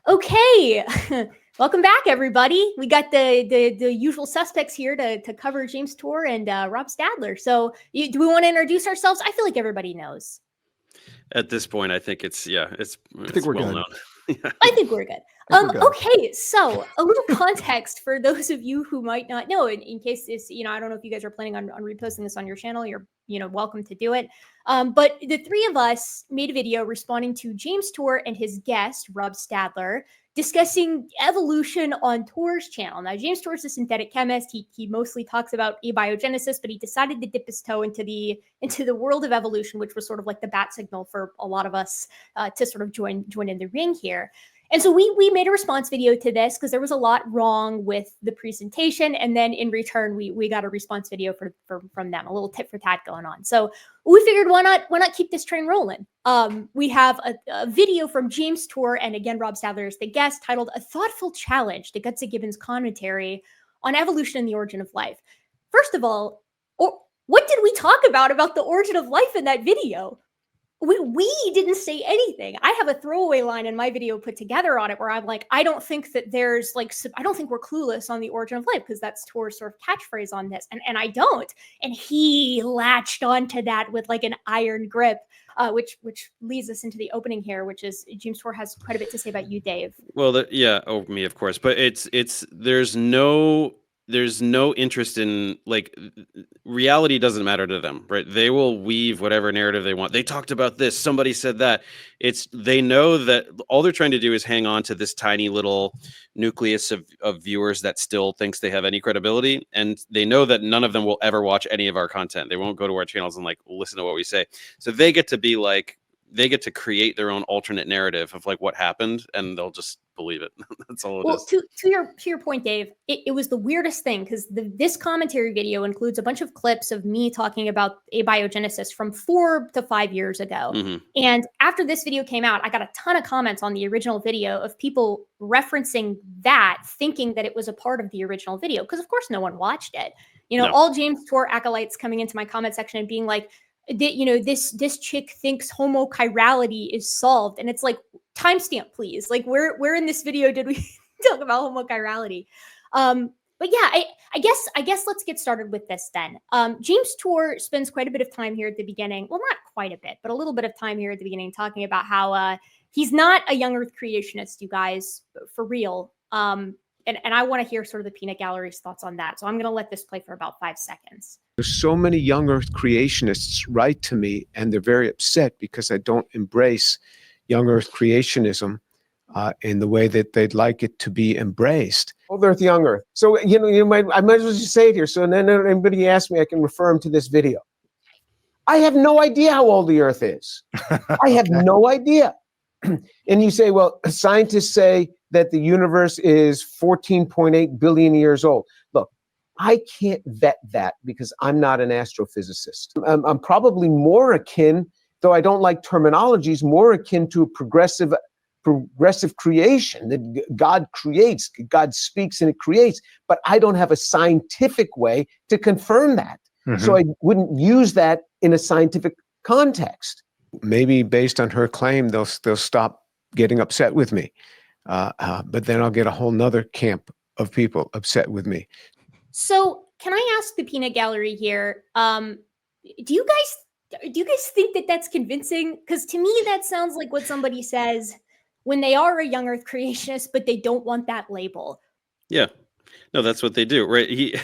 Okay, welcome back, everybody. We got the usual suspects here to cover James Tour and Rob Stadler. So, do we want to introduce ourselves? I feel like everybody knows. At this point, I think it's I think we're well good. known. Yeah. I think we're good. Okay, so a little context for those of you who might not know, in case this, I don't know if you guys are planning on reposting this on your channel. You're, welcome to do it. But the three of us made a video responding to James Tour and his guest, Rob Stadler, discussing evolution on Tour's channel. Now, James Tour is a synthetic chemist. He mostly talks about abiogenesis, but he decided to dip his toe into the world of evolution, which was sort of like the bat signal for a lot of us to sort of join in the ring here. And so we made a response video to this because there was a lot wrong with the presentation. And then in return, we got a response video from them, a little tit for tat going on. So we figured why not keep this train rolling? We have a video from James Tour, and again, Rob Stadler is the guest, titled "A Thoughtful Challenge to Gutsick Gibbon's Commentary on Evolution and the Origin of Life." First of all, what did we talk about the origin of life in that video? We didn't say anything. I have a throwaway line in my video put together on it where I'm like, I don't think that there's I don't think we're clueless on the origin of life, because that's Tour's sort of catchphrase on this. And I don't. And he latched onto that with like an iron grip, which leads us into the opening here, which is James Tour has quite a bit to say about you, Dave. Well, me, of course. But there's no interest in, like, reality doesn't matter to them, right? They will weave whatever narrative they want. They talked about this, somebody said that. They know that all they're trying to do is hang on to this tiny little nucleus of viewers that still thinks they have any credibility. And they know that none of them will ever watch any of our content. They won't go to our channels and like listen to what we say. So they get to create their own alternate narrative of like what happened, and they'll just believe it. That's all it is. To your point, Dave, it was the weirdest thing, because this commentary video includes a bunch of clips of me talking about abiogenesis from 4 to 5 years ago. Mm-hmm. And after this video came out, I got a ton of comments on the original video of people referencing that, thinking that it was a part of the original video, because of course no one watched it. All James Tour acolytes coming into my comment section and being like, this chick thinks homochirality is solved, and it's like, timestamp please, like where in this video did we talk about homochirality? But yeah, I guess let's get started with this then. James Tour spends quite a bit of time here at the beginning, well, not quite a bit, but a little bit of time here at the beginning talking about how he's not a young earth creationist, you guys, for real. And I want to hear sort of the peanut gallery's thoughts on that. So I'm going to let this play for about 5 seconds. There's so many young earth creationists write to me, and they're very upset because I don't embrace young earth creationism in the way that they'd like it to be embraced. Old earth, young earth. So, I might as well just say it here. So then anybody asks me, I can refer them to this video. I have no idea how old the earth is. I have no idea. And you say, well, scientists say that the universe is 14.8 billion years old. Look, I can't vet that because I'm not an astrophysicist. I'm probably more akin, though I don't like terminologies, more akin to a progressive creation, that God creates, God speaks and it creates, but I don't have a scientific way to confirm that. Mm-hmm. So I wouldn't use that in a scientific context. Maybe based on her claim, they'll stop getting upset with me. But then I'll get a whole nother camp of people upset with me. So can I ask the peanut gallery here, do you guys think that that's convincing? Because to me, that sounds like what somebody says when they are a young earth creationist, but they don't want that label. Yeah. No, that's what they do, right?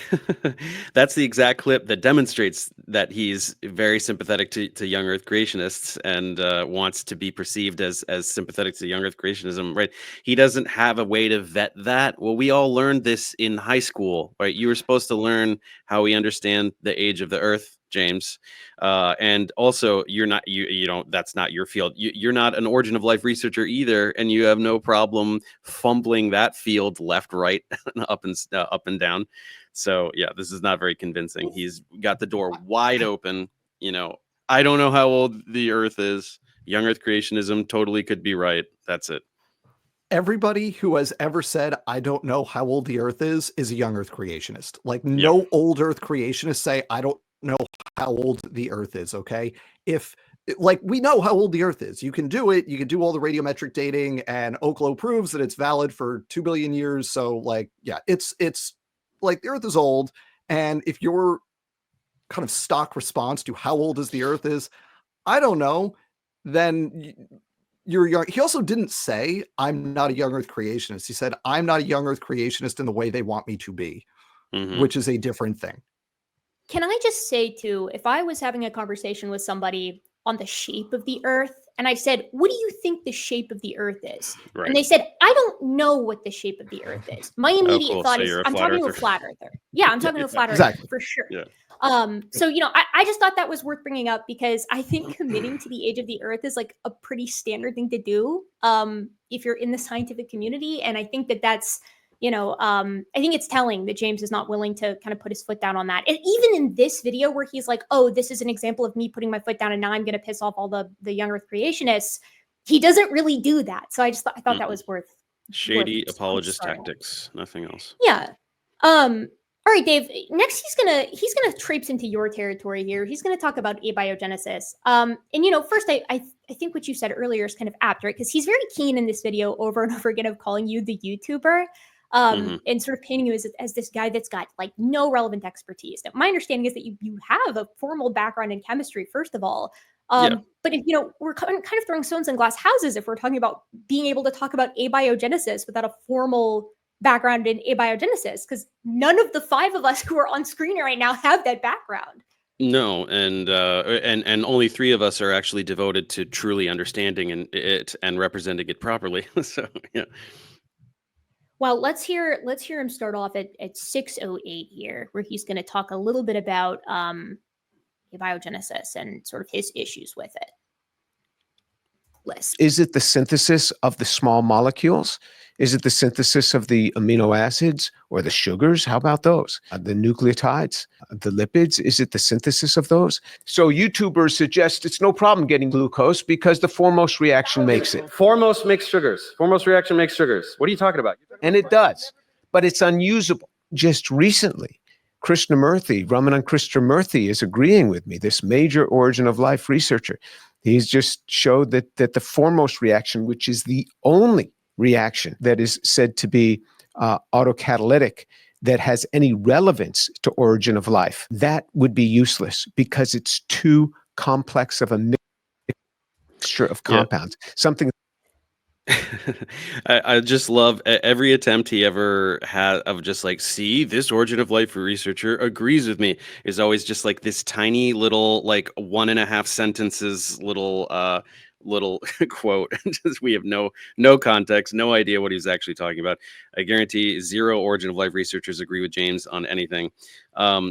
That's the exact clip that demonstrates that he's very sympathetic to young earth creationists and wants to be perceived as sympathetic to young earth creationism, right? He doesn't have a way to vet that. Well, we all learned this in high school, right? You were supposed to learn how we understand the age of the earth, James. And also you don't, that's not your field. You're not an origin of life researcher either. And you have no problem fumbling that field left, right, up and down. So yeah, this is not very convincing. He's got the door wide open. I don't know how old the earth is. Young earth creationism totally could be right. That's it. Everybody who has ever said, I don't know how old the earth is a young earth creationist. Like no old earth creationists say, I don't know how old the earth is. Okay. If like, we know how old the Earth is. You can do it. You can do all the radiometric dating, and Oklo proves that it's valid for 2 billion years. So, like, yeah, it's like the Earth is old. And if your kind of stock response to how old is the Earth is, I don't know, then you're young. He also didn't say, I'm not a young Earth creationist. He said, I'm not a young Earth creationist in the way they want me to be, which is a different thing. Can I just say, too, if I was having a conversation with somebody on the shape of the Earth, and I said, what do you think the shape of the Earth is? Right. And they said, I don't know what the shape of the Earth is. My immediate cool. thought So is, you're a I'm flat talking to a earther. flat earther. Yeah, I'm talking to a flat earther Exactly. for sure. Yeah. So, you know, I just thought that was worth bringing up because I think committing to the age of the Earth is like a pretty standard thing to do if you're in the scientific community. And I think that that's, you know, I think it's telling that James is not willing to kind of put his foot down on that. And even in this video where he's like, oh, this is an example of me putting my foot down and now I'm going to piss off all the young Earth creationists, he doesn't really do that. So I thought that was worth shady worth apologist starting. tactics, nothing else. Yeah. All right, Dave. Next, he's gonna traipse into your territory here. He's gonna talk about abiogenesis. And you know, first, I think what you said earlier is kind of apt, right? Because he's very keen in this video over and over again of calling you the YouTuber, and sort of painting you as this guy that's got like no relevant expertise. Now, my understanding is that you have a formal background in chemistry, first of all. But if, you know, we're kind of throwing stones in glass houses if we're talking about being able to talk about abiogenesis without a formal background in abiogenesis, because none of the 5 of us who are on screen right now have that background. No, and only 3 of us are actually devoted to truly understanding it and representing it properly. So yeah. Well, let's hear him start off at 6:08 here, where he's going to talk a little bit about abiogenesis and sort of his issues with it. Is it the synthesis of the small molecules? Is it the synthesis of the amino acids or the sugars? How about those? The nucleotides, the lipids? Is it the synthesis of those? So YouTubers suggest it's no problem getting glucose because the foremost reaction makes it. Foremost makes sugars. Foremost reaction makes sugars. What are you talking about? And it does, but it's unusable. Just recently, Ramanan Krishnamurthy is agreeing with me, this major origin of life researcher. He's just showed that the foremost reaction, which is the only reaction that is said to be autocatalytic, that has any relevance to origin of life, that would be useless because it's too complex of a mixture of compounds. Something. I just love every attempt he ever had of just like, see, this origin of life researcher agrees with me, is always just like this tiny little, like 1.5 sentences little quote. Just, we have no context, no idea what he's actually talking about. I guarantee 0 origin of life researchers agree with James on anything.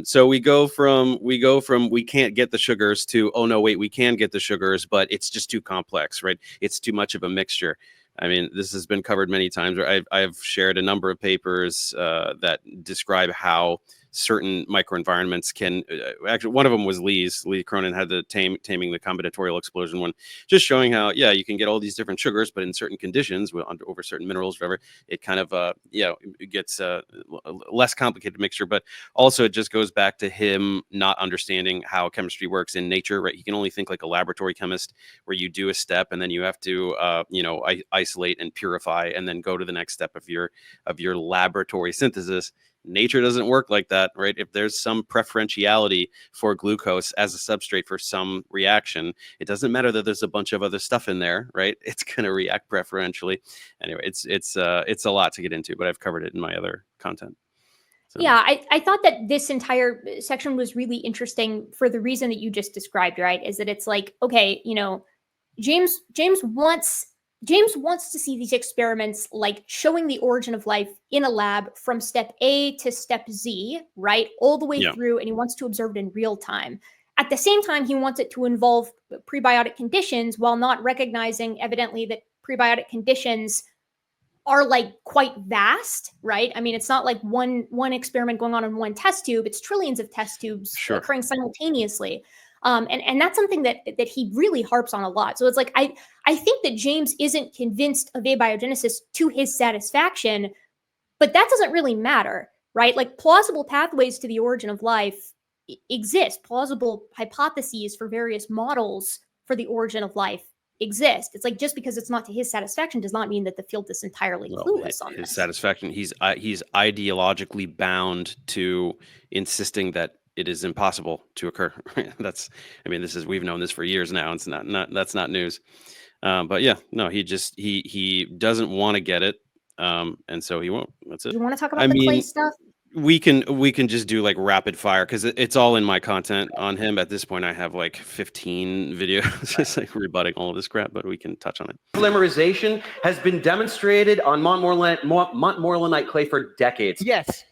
So we go from we can't get the sugars to, oh no, wait, we can get the sugars, but it's just too complex, right? It's too much of a mixture. I mean, this has been covered many times. I've shared a number of papers that describe how certain microenvironments can actually, one of them was Lee Cronin had the taming the combinatorial explosion one, just showing how, yeah, you can get all these different sugars, but in certain conditions over certain minerals, whatever, it kind of it gets a less complicated mixture. But also it just goes back to him not understanding how chemistry works in nature, right? He can only think like a laboratory chemist, where you do a step and then you have to isolate and purify and then go to the next step of your laboratory synthesis. Nature doesn't work like that, right? If there's some preferentiality for glucose as a substrate for some reaction, it doesn't matter that there's a bunch of other stuff in there, right? It's going to react preferentially. Anyway, it's a lot to get into, but I've covered it in my other content. So. Yeah, I thought that this entire section was really interesting for the reason that you just described, right? Is that it's like, okay, you know, James wants to see these experiments like showing the origin of life in a lab from step A to step Z, right? All the way through, and he wants to observe it in real time. At the same time, he wants it to involve prebiotic conditions while not recognizing evidently that prebiotic conditions are like quite vast, right? I mean, it's not like one experiment going on in one test tube. It's trillions of test tubes occurring simultaneously. And that's something that he really harps on a lot. So it's like, I think that James isn't convinced of abiogenesis to his satisfaction, but that doesn't really matter, right? Like plausible pathways to the origin of life exist, plausible hypotheses for various models for the origin of life exist. It's like, just because it's not to his satisfaction does not mean that the field is entirely clueless on his this. satisfaction, he's ideologically bound to insisting that it is impossible to occur. We've known this for years now. It's that's not news. But yeah, no, he doesn't want to get it. And so he won't. That's it. You want to talk about the clay stuff? We can just do like rapid fire, because it's all in my content on him. At this point, I have like 15 videos just like rebutting all of this crap, but we can touch on it. Polymerization has been demonstrated on Montmorillonite clay for decades. Yes,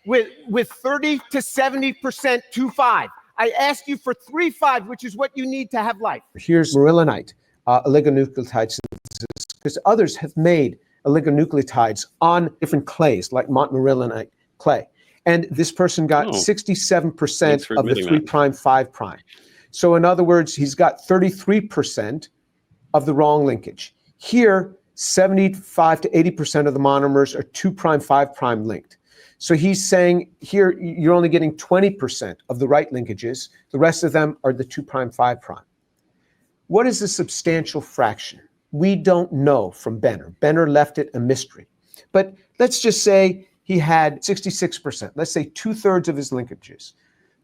with 30 to 70% 2,5. I asked you for 3,5, which is what you need to have life. Here's Morillonite, oligonucleotide synthesis, because others have made oligonucleotides on different clays, like Montmorillonite clay. And this person got 67% of the 3', 5'. So in other words, he's got 33% of the wrong linkage. Here, 75 to 80% of the monomers are 2', 5' linked. So he's saying here, you're only getting 20% of the right linkages. The rest of them are the 2', 5'. What is the substantial fraction? We don't know from Benner. Benner left it a mystery. But let's just say he had 66%. Let's say 2/3 of his linkages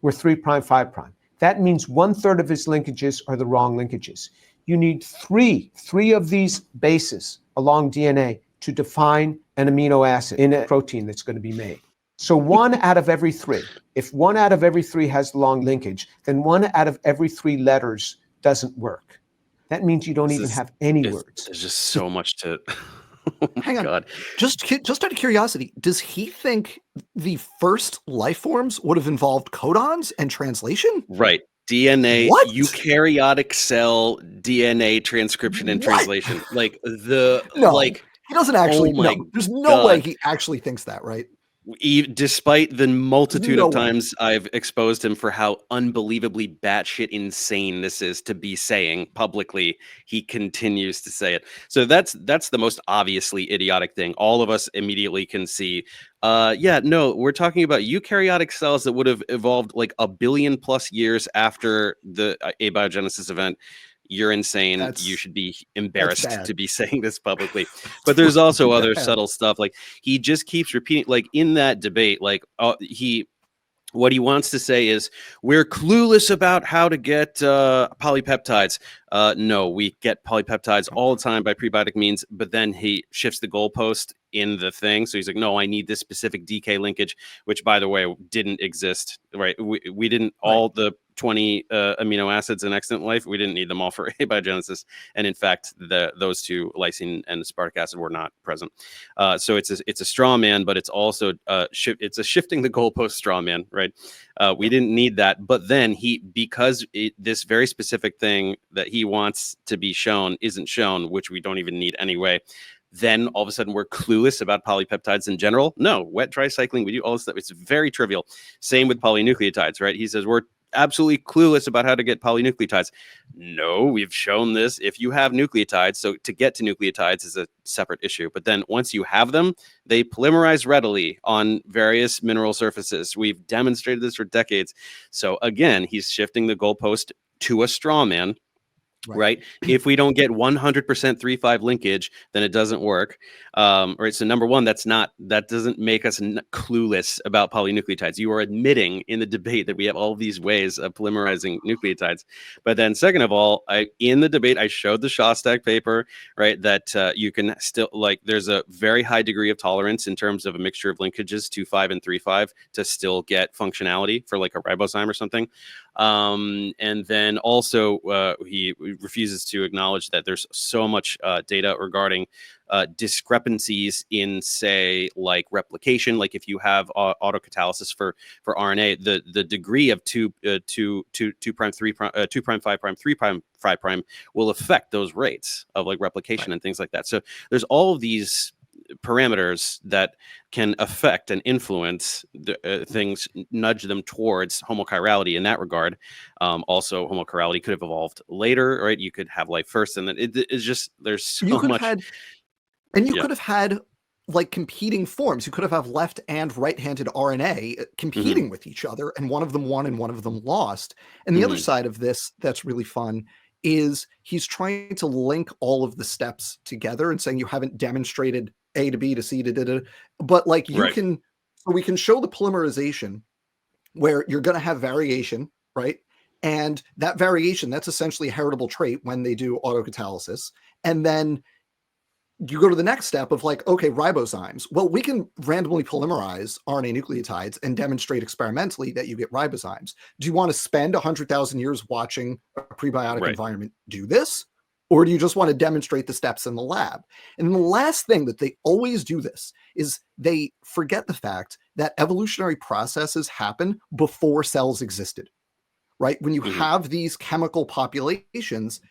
were 3', 5'. That means 1/3 of his linkages are the wrong linkages. You need three of these bases along DNA to define an amino acid in a protein that's going to be made. So 1 out of every 3. If 1 out of every 3 has the long linkage, then 1 out of every 3 letters doesn't work. That means you don't even have any words. There's just so much to... Oh my Hang on. God. Just out of curiosity, does he think the first life forms would have involved codons and translation? Right. DNA, What? eukaryotic cell DNA transcription and translation. Like he doesn't actually. Oh my there's no God. way he actually thinks that, right? Despite the multitude No of way. times I've exposed him for how unbelievably batshit insane this is to be saying publicly, he continues to say it. So that's the most obviously idiotic thing. All of us immediately can see. We're talking about eukaryotic cells that would have evolved like 1 billion plus years after the abiogenesis event. You're insane. You should be embarrassed to be saying this publicly. But there's also other subtle stuff. Like, he just keeps repeating, like in that debate, like what he wants to say is, we're clueless about how to get polypeptides. No, we get polypeptides all the time by prebiotic means, but then he shifts the goalpost in the thing. So he's like, no, I need this specific DK linkage, which, by the way, didn't exist, right? We didn't, all the 20 amino acids in extant life, we didn't need them all for abiogenesis. And in fact, those two, lysine and aspartic acid, were not present. So it's a straw man, but it's also it's a shifting the goalpost straw man, right? We didn't need that. But then because this very specific thing that he wants to be shown isn't shown, which we don't even need anyway, then all of a sudden we're clueless about polypeptides in general. No, wet tricycling, we do all this stuff. It's very trivial. Same with polynucleotides, right? He says we're absolutely clueless about how to get polynucleotides. No, we've shown this. If you have nucleotides, so to get to nucleotides is a separate issue. But then once you have them, they polymerize readily on various mineral surfaces. We've demonstrated this for decades. So again, he's shifting the goalpost to a straw man. Right. If we don't get 100% 3'5 linkage, then it doesn't work. Right. So number one, that doesn't make us clueless about polynucleotides. You are admitting in the debate that we have all these ways of polymerizing nucleotides. But then second of all, in the debate, I showed the Shostak paper, right, that you can still, like, there's a very high degree of tolerance in terms of a mixture of linkages, 2'5 and 3'5, to still get functionality for like a ribozyme or something. And then also he refuses to acknowledge that there's so much data regarding discrepancies in, say, like replication. Like if you have autocatalysis for RNA, the degree of 2', 3', 5', 3', will affect those rates of like replication and things like that. So there's all of these parameters that can affect and influence things, nudge them towards homochirality in that regard. Also, homochirality could have evolved later, right? You could have life first, and then it's just, there's so much. You could have had like competing forms. You could have left and right-handed RNA competing with each other, and one of them won and one of them lost. And the other side of this that's really fun is he's trying to link all of the steps together and saying you haven't demonstrated A to B to C to da. But like you can, so we can show the polymerization where you're going to have variation, right? And that variation, that's essentially a heritable trait when they do autocatalysis. And then you go to the next step of like, okay, ribozymes. Well, we can randomly polymerize RNA nucleotides and demonstrate experimentally that you get ribozymes. Do you want to spend 100,000 years watching a prebiotic environment do this? Or do you just want to demonstrate the steps in the lab? And the last thing that they always do this is they forget the fact that evolutionary processes happen before cells existed, right? When you have these chemical populations,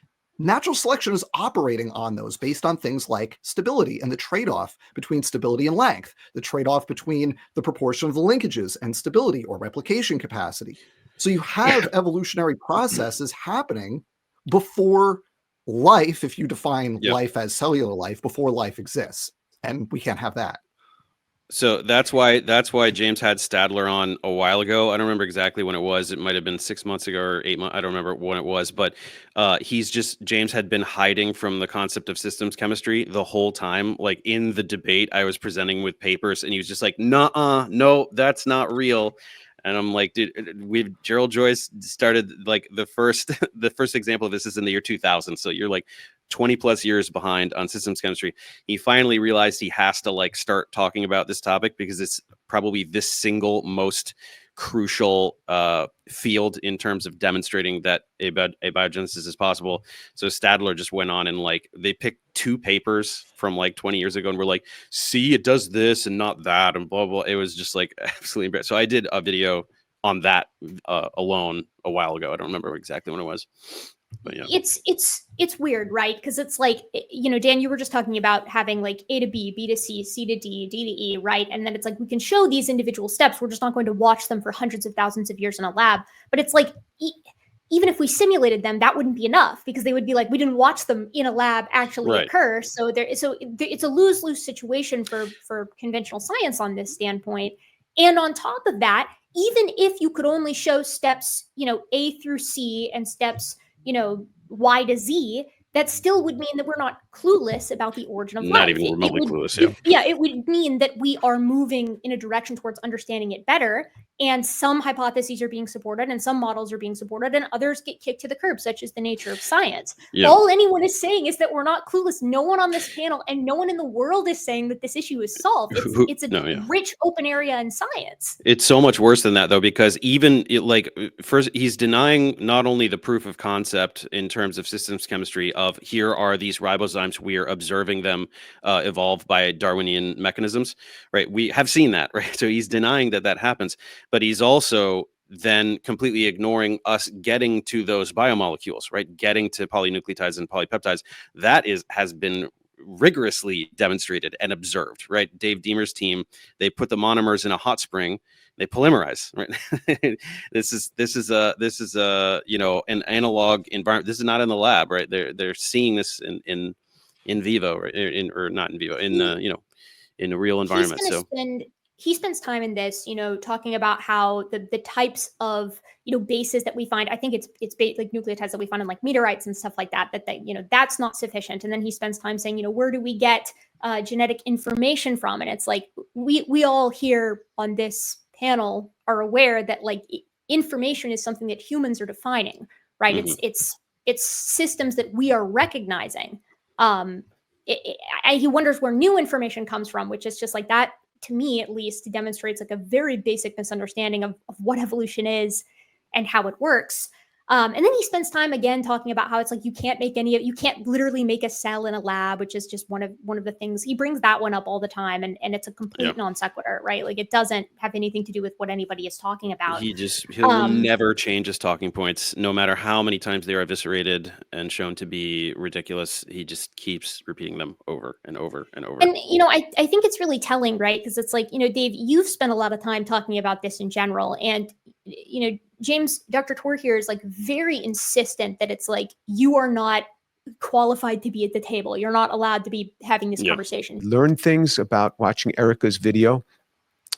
natural selection is operating on those based on things like stability and the trade-off between stability and length, the trade-off between the proportion of the linkages and stability or replication capacity. So you have evolutionary processes happening before life, if you define life as cellular life, before life exists. And we can't have that. So that's why James had Stadler on a while ago. I don't remember exactly when it was. It might have been 6 months ago or 8 months. I don't remember when it was, but James had been hiding from the concept of systems chemistry the whole time. Like in the debate, I was presenting with papers and he was just like, "Nuh-uh, no, that's not real." And I'm like, dude, Gerald Joyce started like the first example of this is in the year 2000. So you're like 20 plus years behind on systems chemistry. He finally realized he has to like start talking about this topic because it's probably the single most crucial field in terms of demonstrating that abiogenesis is possible. So Stadler just went on and like they picked 2 papers from like 20 years ago and were like, see, it does this and not that and blah blah. It was just like absolutely embarrassing. So I did a video on that alone a while ago. I don't remember exactly when it was. But yeah. It's weird, right? Because it's like, you know, Dan, you were just talking about having like A to B, B to C, C to D, D to E, right? And then it's like we can show these individual steps. We're just not going to watch them for hundreds of thousands of years in a lab. But it's like even if we simulated them, that wouldn't be enough because they would be like, we didn't watch them in a lab actually occur. So it's a lose-lose situation for conventional science on this standpoint. And on top of that, even if you could only show steps, you know, A through C and steps, you know, Y to Z, that still would mean that we're not clueless about the origin of life. Not even remotely clueless, yeah. It would mean that we are moving in a direction towards understanding it better. And some hypotheses are being supported and some models are being supported and others get kicked to the curb, such as the nature of science. All anyone is saying is that we're not clueless. No one on this panel and no one in the world is saying that this issue is solved. It's a rich open area in science. It's so much worse than that, though, because even first, he's denying not only the proof of concept in terms of systems chemistry of here are these ribozymes, we are observing them evolve by Darwinian mechanisms, right? We have seen that, right? So he's denying that happens, but he's also then completely ignoring us getting to those biomolecules, right? Getting to polynucleotides and polypeptides. That has been rigorously demonstrated and observed, right? Dave Deemer's team, they put the monomers in a hot spring, they polymerize, right? This is a you know, an analog environment. This is not in the lab, right? They're seeing this in vivo, right? Or not in vivo, in you know, in a real environment. He spends time in this, you know, talking about how the types of, you know, bases that we find, I think it's like nucleotides that we find in like meteorites and stuff like that, you know, that's not sufficient. And then he spends time saying, you know, where do we get genetic information from? And it's like, we all here on this panel are aware that like information is something that humans are defining, right? It's systems that we are recognizing. He wonders where new information comes from, which is just like that. To me, at least, demonstrates like a very basic misunderstanding of what evolution is and how it works. And then he spends time again talking about how it's like you can't literally make a cell in a lab, which is just one of the things. He brings that one up all the time, and it's a complete non sequitur, right? Like it doesn't have anything to do with what anybody is talking about. He'll never change his talking points, no matter how many times they are eviscerated and shown to be ridiculous. He just keeps repeating them over and over and over. And you know, I think it's really telling, right? Because it's like, you know, Dave, you've spent a lot of time talking about this in general, and you know, James, Dr. Tor here is like very insistent that it's like you are not qualified to be at the table. You're not allowed to be having this conversation. Learn things about watching Erika's video.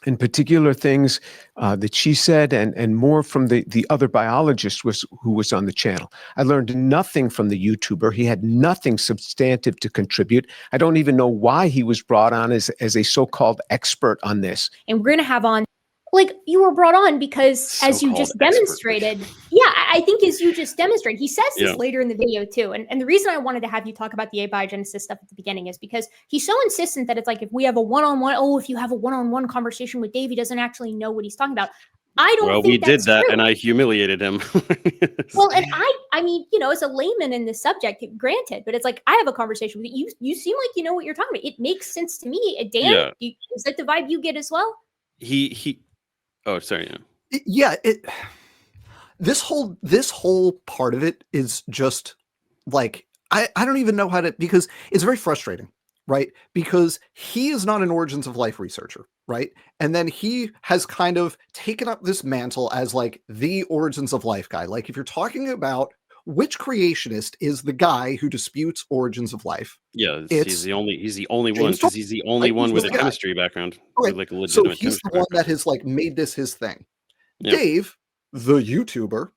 and particular things that she said, and more from the other biologist who was on the channel. I learned nothing from the YouTuber. He had nothing substantive to contribute. I don't even know why he was brought on as a so-called expert on this. And we're going to have on, like, you were brought on because, as you just demonstrated, I think as you just demonstrated, he says this later in the video too. And the reason I wanted to have you talk about the abiogenesis stuff at the beginning is because he's so insistent that it's like, if we have a one-on-one, if you have a one-on-one conversation with Dave, he doesn't actually know what he's talking about. I don't think we did that, true. and I humiliated him. Well, and I mean, as a layman in this subject, granted, but it's like, I have a conversation with you. You seem like you know what you're talking about. It makes sense to me. Dan, is that the vibe you get as well? Oh, sorry. Yeah. This whole part of it is just like, I don't even know how to, because it's very frustrating, right? Because he is not an origins of life researcher, right? And then he has kind of taken up this mantle as like the origins of life guy. Like, if you're talking about which creationist is the guy who disputes origins of life? Yeah, he's the only one, because he's the only one with a chemistry background. Okay. Like a So he's the one that has like made this his thing. Yeah. Dave, the YouTuber,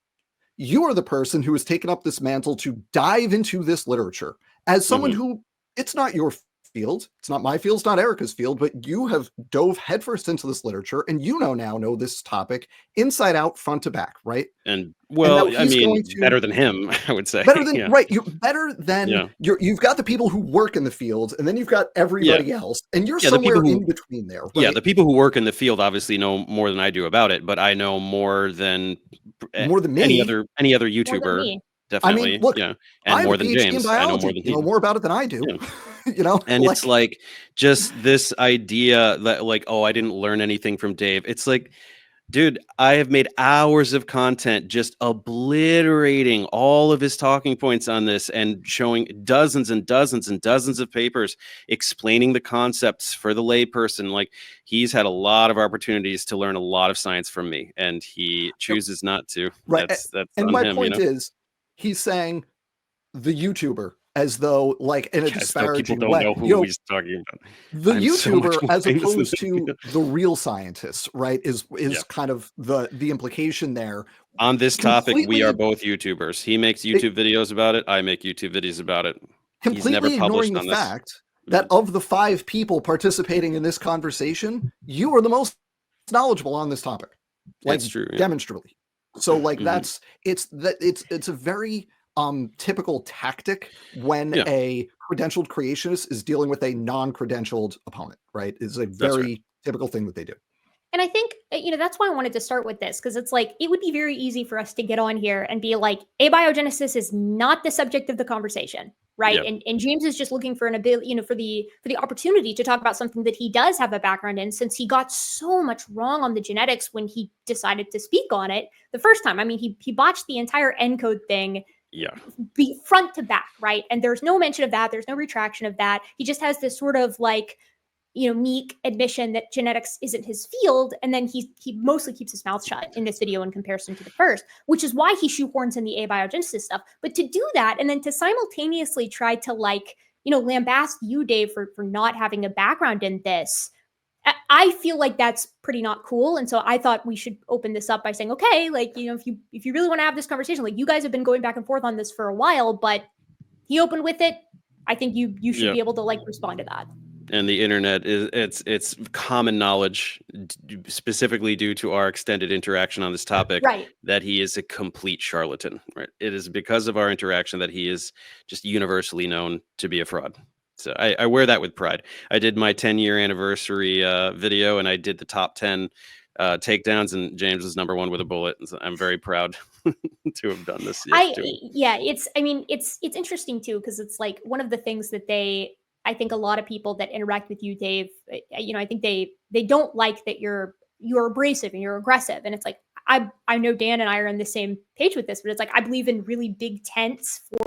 you are the person who has taken up this mantle to dive into this literature as someone who, it's not your field, it's not my field, it's not Erika's field, but you have dove headfirst into this literature, and now know this topic inside out, front to back, right? And I mean, better than him, I would say. Better than right, you're better than you've got the people who work in the field, and then you've got everybody else, and you're somewhere in between there. Right? Yeah, the people who work in the field obviously know more than I do about it, but I know more than me. any other YouTuber. Definitely. I mean, look, and I more have a than PhD James. in biology. I know more than you know more about it than I do. And it's like just this idea that like, I didn't learn anything from Dave. It's like, dude, I have made hours of content just obliterating all of his talking points on this and showing dozens and dozens and dozens of papers explaining the concepts for the layperson. Like, he's had a lot of opportunities to learn a lot of science from me, and he chooses not to. Right. That's and on my him, point is, he's saying the YouTuber as though like in a disparaging people way. Don't know who he's talking about. The YouTuber, as opposed to the real scientists, right? Is kind of the implication there. On this topic, we are both YouTubers. He makes YouTube videos about it. I make YouTube videos about it. Completely ignoring the fact that of the 5 people participating in this conversation, you are the most knowledgeable on this topic. Like, that's true, demonstrably. So like it's a very typical tactic when a credentialed creationist is dealing with a non-credentialed opponent, right? It's a very typical thing that they do. And I think, that's why I wanted to start with this, because it's like, it would be very easy for us to get on here and be like, abiogenesis is not the subject of the conversation, right? Yep. And James is just looking for an ability, for the opportunity to talk about something that he does have a background in, since he got so much wrong on the genetics when he decided to speak on it the first time. I mean, he botched the entire ENCODE thing. Be front to back, right? And there's no mention of that. There's no retraction of that. He just has this sort of like, meek admission that genetics isn't his field. And then he mostly keeps his mouth shut in this video in comparison to the first, which is why he shoehorns in the abiogenesis stuff. But to do that, and then to simultaneously try to like, lambast you, Dave, for not having a background in this, I feel like that's pretty not cool. And so I thought we should open this up by saying, okay, like, if you really want to have this conversation, like, you guys have been going back and forth on this for a while, but he opened with it. I think you should be able to like respond to that. And the internet it's common knowledge, specifically due to our extended interaction on this topic, that he is a complete charlatan. Right? It is because of our interaction that he is just universally known to be a fraud. So I wear that with pride. I did my 10-year anniversary video, and I did the top 10 takedowns, and James was number 1 with a bullet. And so I'm very proud to have done this. It's interesting too, because it's like one of the things that I think a lot of people that interact with you, Dave, I think they don't like that you're abrasive and you're aggressive. And it's like, I know Dan and I are on the same page with this, but it's like, I believe in really big tents for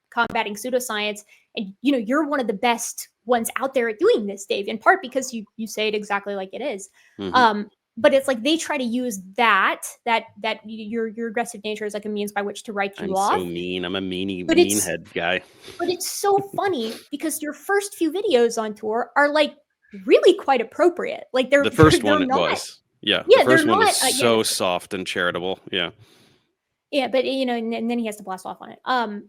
combating pseudoscience. And, you're one of the best ones out there at doing this, Dave, in part because you say it exactly like it is. But it's like they try to use that your aggressive nature is like a means by which to write you off. I'm so mean. I'm a mean head guy. But it's so funny because your first few videos on tour are like really quite appropriate. Like The first they're one it not, was. Yeah. Yeah, The first they're one not, is yeah, so soft and charitable. Yeah. yeah, but and then he has to blast off on it.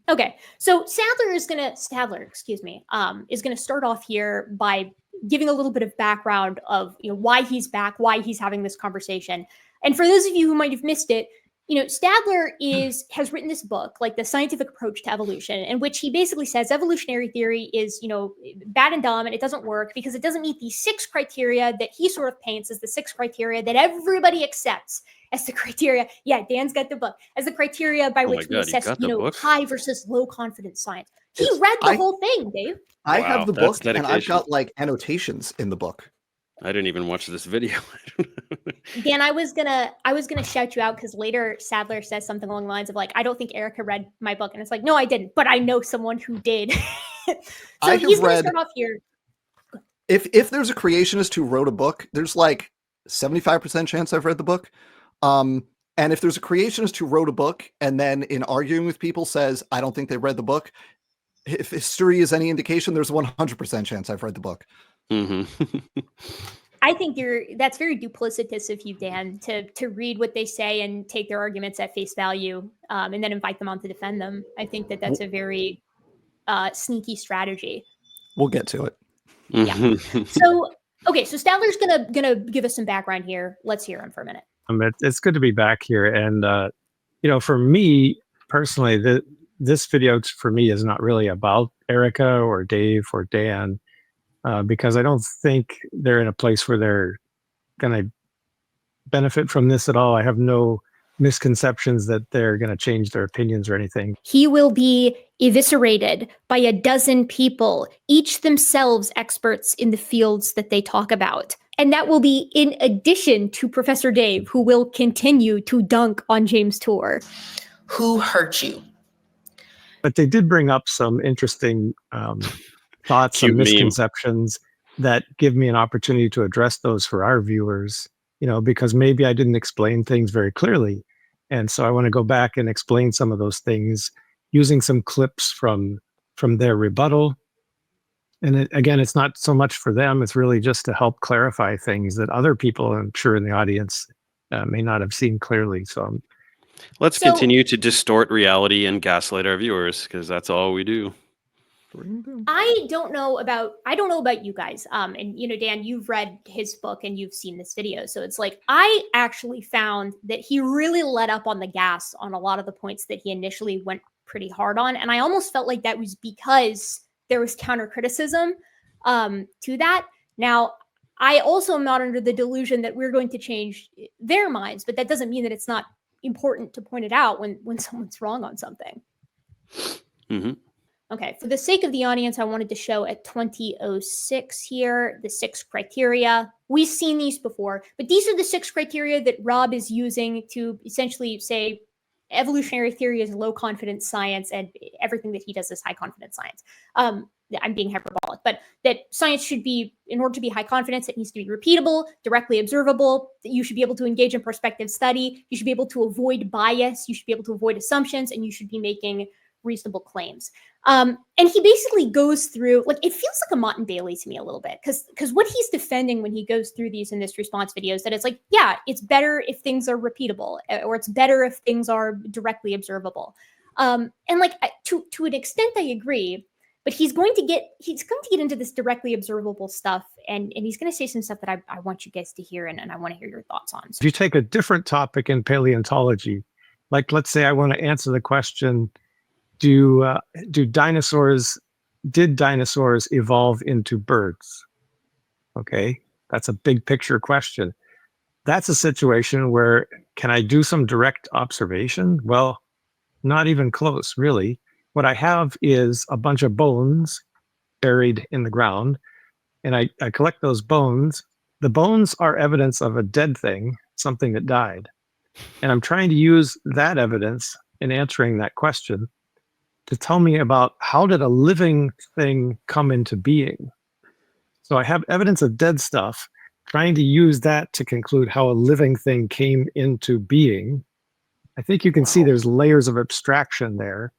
Okay, so Stadler, excuse me, is gonna start off here by giving a little bit of background of why he's back, why he's having this conversation. And for those of you who might have missed it, Stadler has written this book, like The Scientific Approach to Evolution, in which he basically says evolutionary theory is, bad and dumb, and it doesn't work because it doesn't meet these 6 criteria that he sort of paints as the 6 criteria that everybody accepts as the criteria. Yeah, Dan's got the book as the criteria by which we assess, high versus low confidence science. He read the whole thing, Dave. I Wow, have the that's book, and I've dedication. got like annotations in the book. I didn't even watch this video. Dan, I was gonna shout you out because later Stadler says something along the lines of like, I don't think Erika read my book, and it's like, no, I didn't, but I know someone who did. So he's gonna start off here. If there's a creationist who wrote a book, there's like 75% chance I've read the book. And if there's a creationist who wrote a book and then in arguing with people says, I don't think they read the book, if history is any indication, there's a 100% chance I've read the book. Mm-hmm. I think that's very duplicitous of you, Dan, to read what they say and take their arguments at face value, and then invite them on to defend them. I think that's a very sneaky strategy. We'll get to it. Yeah. So okay, so Stadler's gonna give us some background here. Let's hear him for a minute. It's good to be back here, and for me personally, this video for me is not really about Erika or Dave or Dan, because I don't think they're in a place where they're going to benefit from this at all. I have no misconceptions that they're going to change their opinions or anything. He will be eviscerated by a dozen people, each themselves experts in the fields that they talk about. And that will be in addition to Professor Dave, who will continue to dunk on James Tour. Who hurt you? But they did bring up some interesting thoughts and misconceptions that give me an opportunity to address those for our viewers, because maybe I didn't explain things very clearly. And so I want to go back and explain some of those things using some clips from their rebuttal. And again, it's not so much for them. It's really just to help clarify things that other people, I'm sure in the audience, may not have seen clearly. So let's continue to distort reality and gaslight our viewers, because that's all we do. I don't know about you guys. And Dan, you've read his book and you've seen this video. So it's like, I actually found that he really let up on the gas on a lot of the points that he initially went pretty hard on. And I almost felt like that was because there was counter criticism to that. Now, I also am not under the delusion that we're going to change their minds, but that doesn't mean that it's not important to point it out when someone's wrong on something. Mm-hmm. Okay, for the sake of the audience, I wanted to show at 2006 here, the 6 criteria. We've seen these before, but these are the 6 criteria that Rob is using to essentially say evolutionary theory is low confidence science and everything that he does is high confidence science. I'm being hyperbolic, but that science should be, in order to be high confidence, it needs to be repeatable, directly observable. You should be able to engage in prospective study. You should be able to avoid bias. You should be able to avoid assumptions, and you should be making reasonable claims. And he basically goes through, like, it feels like a Mott and Bailey to me a little bit, because what he's defending when he goes through these in this response video is that it's like, yeah, it's better if things are repeatable, or it's better if things are directly observable. And like, to an extent, I agree, but he's going to get into this directly observable stuff, and he's going to say some stuff that I want you guys to hear, and I want to hear your thoughts on. So, if you take a different topic in paleontology, like let's say I want to answer the question, did dinosaurs evolve into birds? Okay, that's a big picture question. That's a situation where, can I do some direct observation? Well, not even close, really. What I have is a bunch of bones buried in the ground, and I collect those bones. The bones are evidence of a dead thing, something that died. And I'm trying to use that evidence in answering that question to tell me about how did a living thing come into being. So I have evidence of dead stuff, trying to use that to conclude how a living thing came into being. I think you can see there's layers of abstraction there.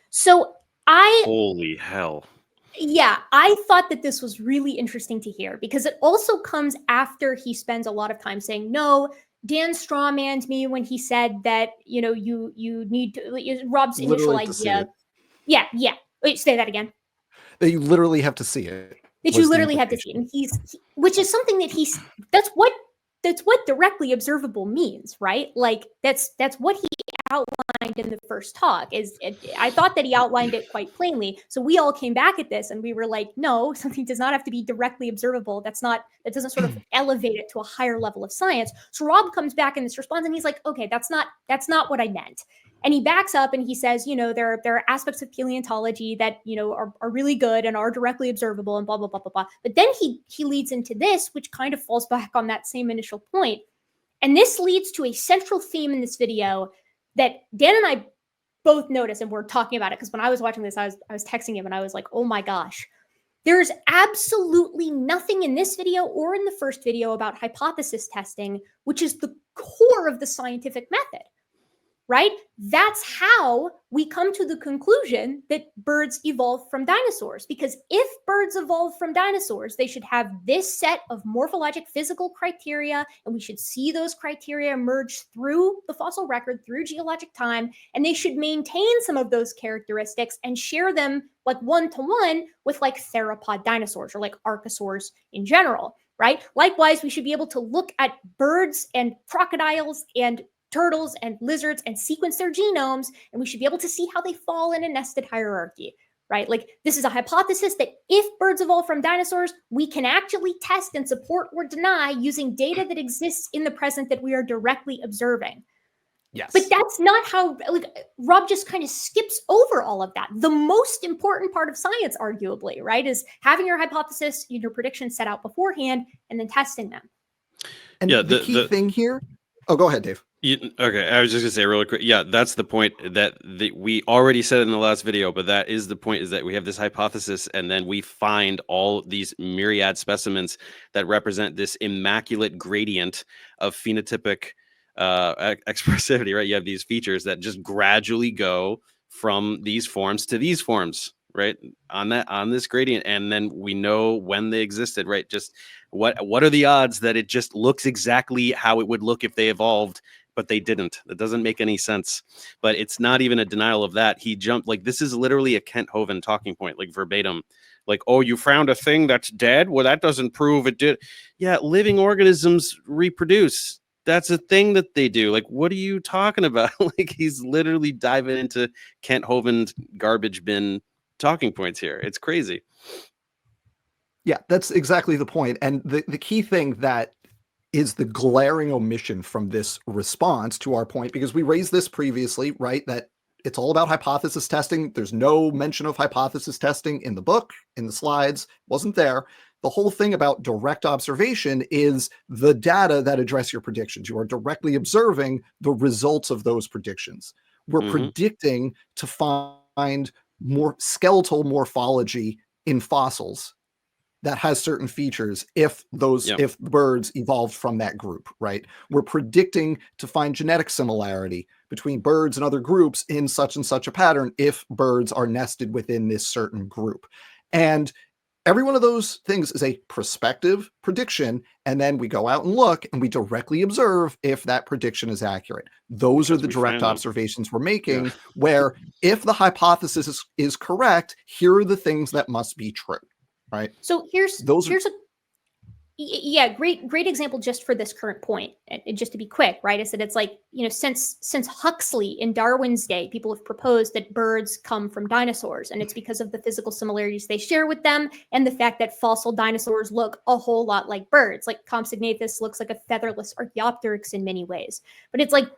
So Holy hell. Yeah, I thought that this was really interesting to hear because it also comes after he spends a lot of time saying, no, Dan strawmanned me when he said that, you need to, Rob's initial Literally to see idea. it. Yeah. Wait, say that again. That you literally have to see it. That you literally have to see it. And which is something that that's what directly observable means, right? Like that's what he outlined in the first talk. I thought that he outlined it quite plainly. So we all came back at this and we were like, no, something does not have to be directly observable. That doesn't sort of elevate it to a higher level of science. So Rob comes back in this response and he's like, okay, that's not what I meant. And he backs up and he says, there are aspects of paleontology that, are really good and are directly observable and blah, blah, blah, blah, blah. But then he leads into this, which kind of falls back on that same initial point. And this leads to a central theme in this video that Dan and I both noticed, and we're talking about it because when I was watching this, I was texting him and I was like, oh my gosh, there's absolutely nothing in this video or in the first video about hypothesis testing, which is the core of the scientific method. Right? That's how we come to the conclusion that birds evolved from dinosaurs. Because if birds evolved from dinosaurs, they should have this set of morphologic physical criteria, and we should see those criteria emerge through the fossil record, through geologic time, and they should maintain some of those characteristics and share them like one-to-one with like theropod dinosaurs or like archosaurs in general, right? Likewise, we should be able to look at birds and crocodiles and turtles and lizards and sequence their genomes, and we should be able to see how they fall in a nested hierarchy, right? Like this is a hypothesis that if birds evolved from dinosaurs, we can actually test and support or deny using data that exists in the present that we are directly observing. Yes. But that's not how, Rob just kind of skips over all of that. The most important part of science, arguably, right, is having your hypothesis, your predictions set out beforehand, and then testing them. And the key thing here, oh, go ahead, Dave. Okay, I was just gonna say really quick. Yeah, that's the point that we already said in the last video, but that is the point: is that we have this hypothesis, and then we find all these myriad specimens that represent this immaculate gradient of phenotypic expressivity. Right? You have these features that just gradually go from these forms to these forms, right? On this gradient, and then we know when they existed. Right? Just what are the odds that it just looks exactly how it would look if they evolved? But they didn't. That doesn't make any sense. But it's not even a denial of that. He jumped, like, this is literally a Kent Hovind talking point, like verbatim. Like, oh, you found a thing that's dead? Well, that doesn't prove it did. Yeah, living organisms reproduce. That's a thing that they do. Like, what are you talking about? Like, he's literally diving into Kent Hovind garbage bin talking points here. It's crazy. Yeah, that's exactly the point. And the key thing that is the glaring omission from this response to our point, because we raised this previously, right? That it's all about hypothesis testing. There's no mention of hypothesis testing in the book, in the slides, wasn't there. The whole thing about direct observation is the data that address your predictions. You are directly observing the results of those predictions. We're predicting to find more skeletal morphology in fossils that has certain features if birds evolved from that group, right? We're predicting to find genetic similarity between birds and other groups in such and such a pattern if birds are nested within this certain group. And every one of those things is a prospective prediction, and then we go out and look and we directly observe if that prediction is accurate. Those are the direct observations we're making, where if the hypothesis is correct, here are the things that must be true. Right. So here's great example just for this current point. And just to be quick, right, is that it's like, since Huxley in Darwin's day, people have proposed that birds come from dinosaurs, and it's because of the physical similarities they share with them and the fact that fossil dinosaurs look a whole lot like birds. Like Compsognathus looks like a featherless Archaeopteryx in many ways. But it's like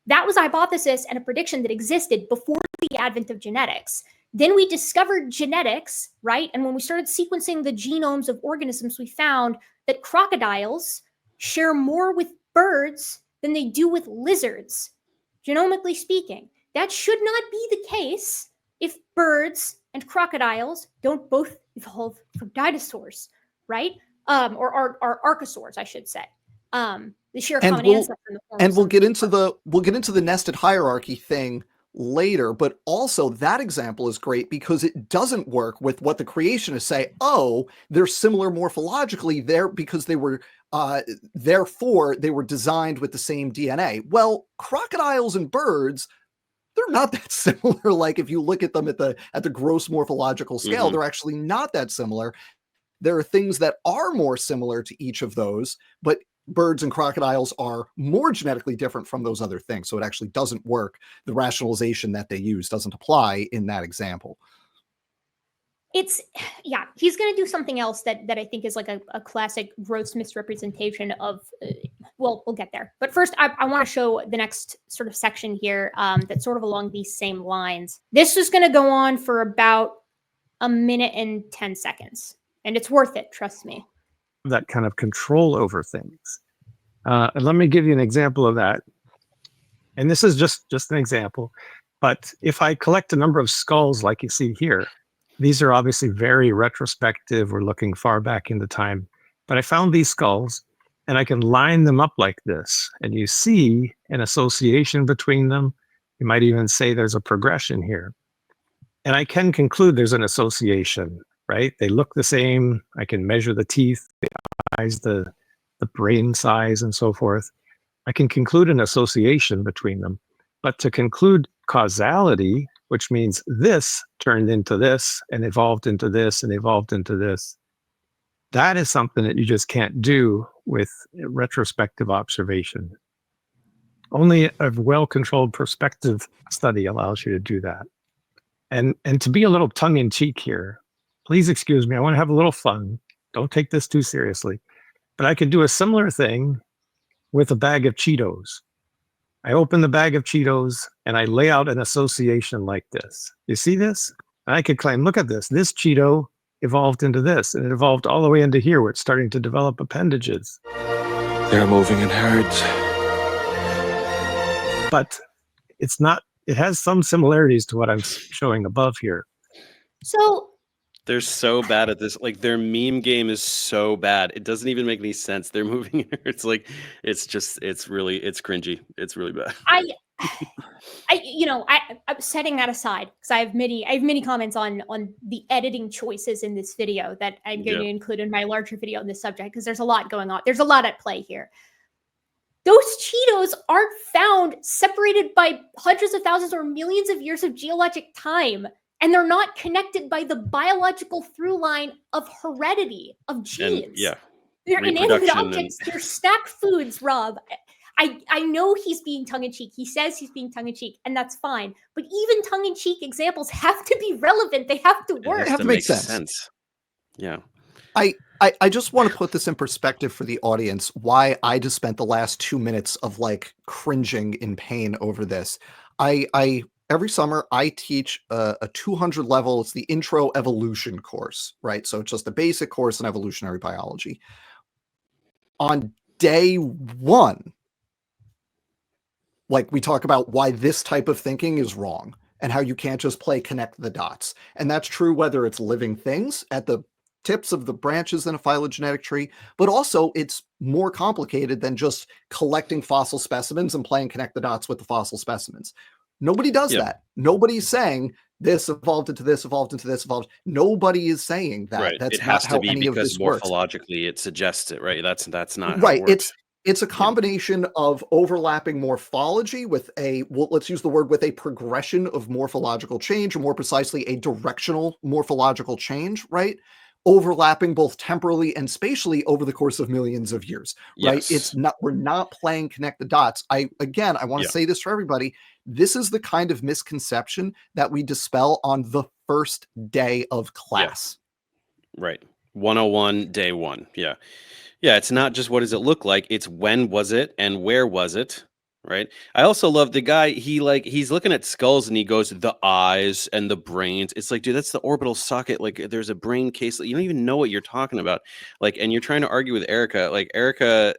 that was a hypothesis and a prediction that existed before the advent of genetics. Then we discovered genetics, right? And when we started sequencing the genomes of organisms, we found that crocodiles share more with birds than they do with lizards, genomically speaking. That should not be the case if birds and crocodiles don't both evolve from dinosaurs, right? Or archosaurs, I should say. They share a common ancestor in the form and we'll get into the nested hierarchy thing later, but also that example is great because it doesn't work with what the creationists say. Oh, they're similar morphologically there because they were therefore they were designed with the same DNA. Well, crocodiles and birds, they're not that similar. Like if you look at them at the gross morphological scale, they're actually not that similar. There are things that are more similar to each of those, but birds and crocodiles are more genetically different from those other things. So it actually doesn't work. The rationalization that they use doesn't apply in that example. It's, yeah, he's going to do something else that I think is like a classic gross misrepresentation of, well, we'll get there. But first, I want to show the next sort of section here that's sort of along these same lines. This is going to go on for about a minute and 10 seconds. And it's worth it, trust me. That kind of control over things. And let me give you an example of that. And this is just an example. But if I collect a number of skulls like you see here, these are obviously very retrospective. We're looking far back into time. But I found these skulls, and I can line them up like this. And you see an association between them. You might even say there's a progression here. And I can conclude there's an association, right? They look the same. I can measure the teeth, the eyes, the brain size, and so forth. I can conclude an association between them. But to conclude causality, which means this turned into this and evolved into this and evolved into this, that is something that you just can't do with retrospective observation. Only a well-controlled perspective study allows you to do that. And to be a little tongue-in-cheek here, please excuse me, I want to have a little fun. Don't take this too seriously. But I could do a similar thing with a bag of Cheetos. I open the bag of Cheetos and I lay out an association like this. You see this? And I could claim, look at this. This Cheeto evolved into this, and it evolved all the way into here where it's starting to develop appendages. They're moving in herds. But it's not, it has some similarities to what I'm showing above here. So they're so bad at this. Like their meme game is so bad. It doesn't even make any sense. They're moving. It's like, it's cringy. It's really bad. I'm setting that aside because I have many comments on the editing choices in this video that I'm going to include in my larger video on this subject because there's a lot going on. There's a lot at play here. Those Cheetos aren't found separated by hundreds of thousands or millions of years of geologic time. And they're not connected by the biological through line of heredity, of genes. They're inanimate objects. They're snack foods, Rob. I know he's being tongue-in-cheek. He says he's being tongue-in-cheek, and that's fine. But even tongue-in-cheek examples have to be relevant. They have to work. They have to make sense. Yeah. I just want to put this in perspective for the audience, why I just spent the last 2 minutes of like cringing in pain over this. Every summer, I teach a 200 level. It's the intro evolution course, right? So it's just a basic course in evolutionary biology. On day one, like we talk about why this type of thinking is wrong and how you can't just connect the dots. And that's true whether it's living things at the tips of the branches in a phylogenetic tree, but also it's more complicated than just collecting fossil specimens and playing connect the dots with the fossil specimens. Nobody does that. Nobody's saying this evolved into this, evolved into this, evolved. Nobody is saying that. Right. That's it has not how to be any of because this works. morphologically it suggests it, right? That's not right. How it works. It's a combination of overlapping morphology with let's use the word with a progression of morphological change, or more precisely, a directional morphological change, right? Overlapping both temporally and spatially over the course of millions of years, right? Yes. We're not playing connect the dots. I want to say this for everybody. This is the kind of misconception that we dispel on the first day of class. Right. 101, day one. Yeah. Yeah. It's not just what does it look like? It's when was it and where was it? Right. I also love the guy. He's looking at skulls and he goes, the eyes and the brains. It's like, dude, that's the orbital socket. Like there's a brain case. You don't even know what you're talking about. Like, and you're trying to argue with Erika. Like Erika,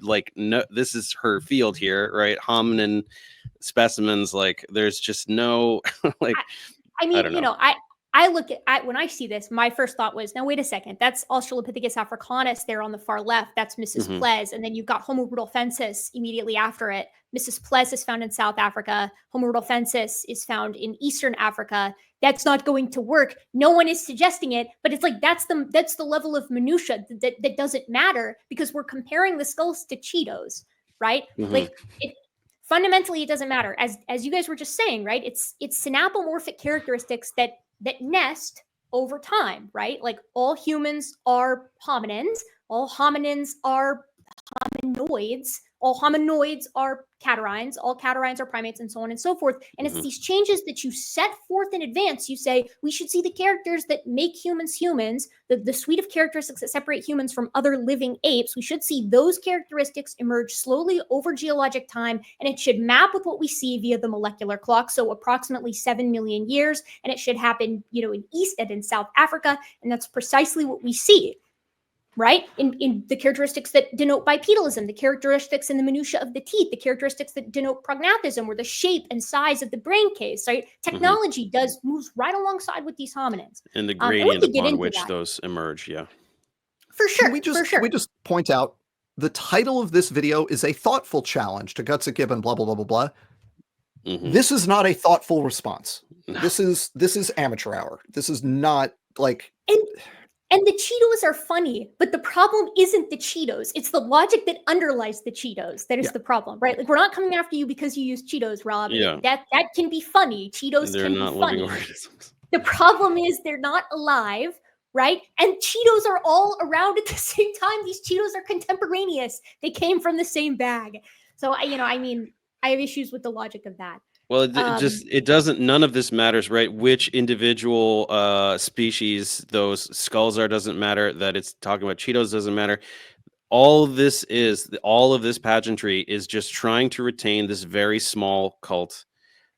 like, no, this is her field here, right? Hominin specimens. Like there's just no, like, I mean, I don't know. I look at when I see this, my first thought was, now wait a second, that's Australopithecus africanus there on the far left. That's Mrs. Ples, and then you've got Homo rudolfensis immediately after it. Mrs. Ples is found in South Africa. Homo rudolfensis is found in Eastern Africa. That's not going to work. No one is suggesting it, but it's like that's the level of minutia that doesn't matter because we're comparing the skulls to Cheetos, right? Like fundamentally, it doesn't matter. As you guys were just saying, right? It's synapomorphic characteristics that nest over time, right? Like all humans are hominins, all hominins are hominoids, all hominoids are catarrhines, all catarrhines are primates, and so on and so forth. And it's these changes that you set forth in advance. You say, we should see the characters that make humans humans, the suite of characteristics that separate humans from other living apes. We should see those characteristics emerge slowly over geologic time, and it should map with what we see via the molecular clock, so approximately 7 million years, and it should happen, in East and in South Africa, and that's precisely what we see. Right? In the characteristics that denote bipedalism, the characteristics in the minutia of the teeth, the characteristics that denote prognathism, or the shape and size of the brain case, right? Technology moves right alongside with these hominins. And the gradient upon which those emerge, yeah. For sure, Can we just point out, the title of this video is a thoughtful challenge to Gutsick Gibbon, blah, blah, blah, blah, blah. This is not a thoughtful response. No. This is amateur hour. This is not like... And the Cheetos are funny, but the problem isn't the Cheetos. It's the logic that underlies the Cheetos that is the problem, right? Like, we're not coming after you because you use Cheetos, Rob. Yeah. That can be funny. Cheetos they're can not be funny. Living organisms. The problem is they're not alive, right? And Cheetos are all around at the same time. These Cheetos are contemporaneous. They came from the same bag. So, I have issues with the logic of that. Well, it doesn't, none of this matters, right? Which individual species those skulls are doesn't matter. That it's talking about Cheetos doesn't matter. All of this pageantry is just trying to retain this very small cult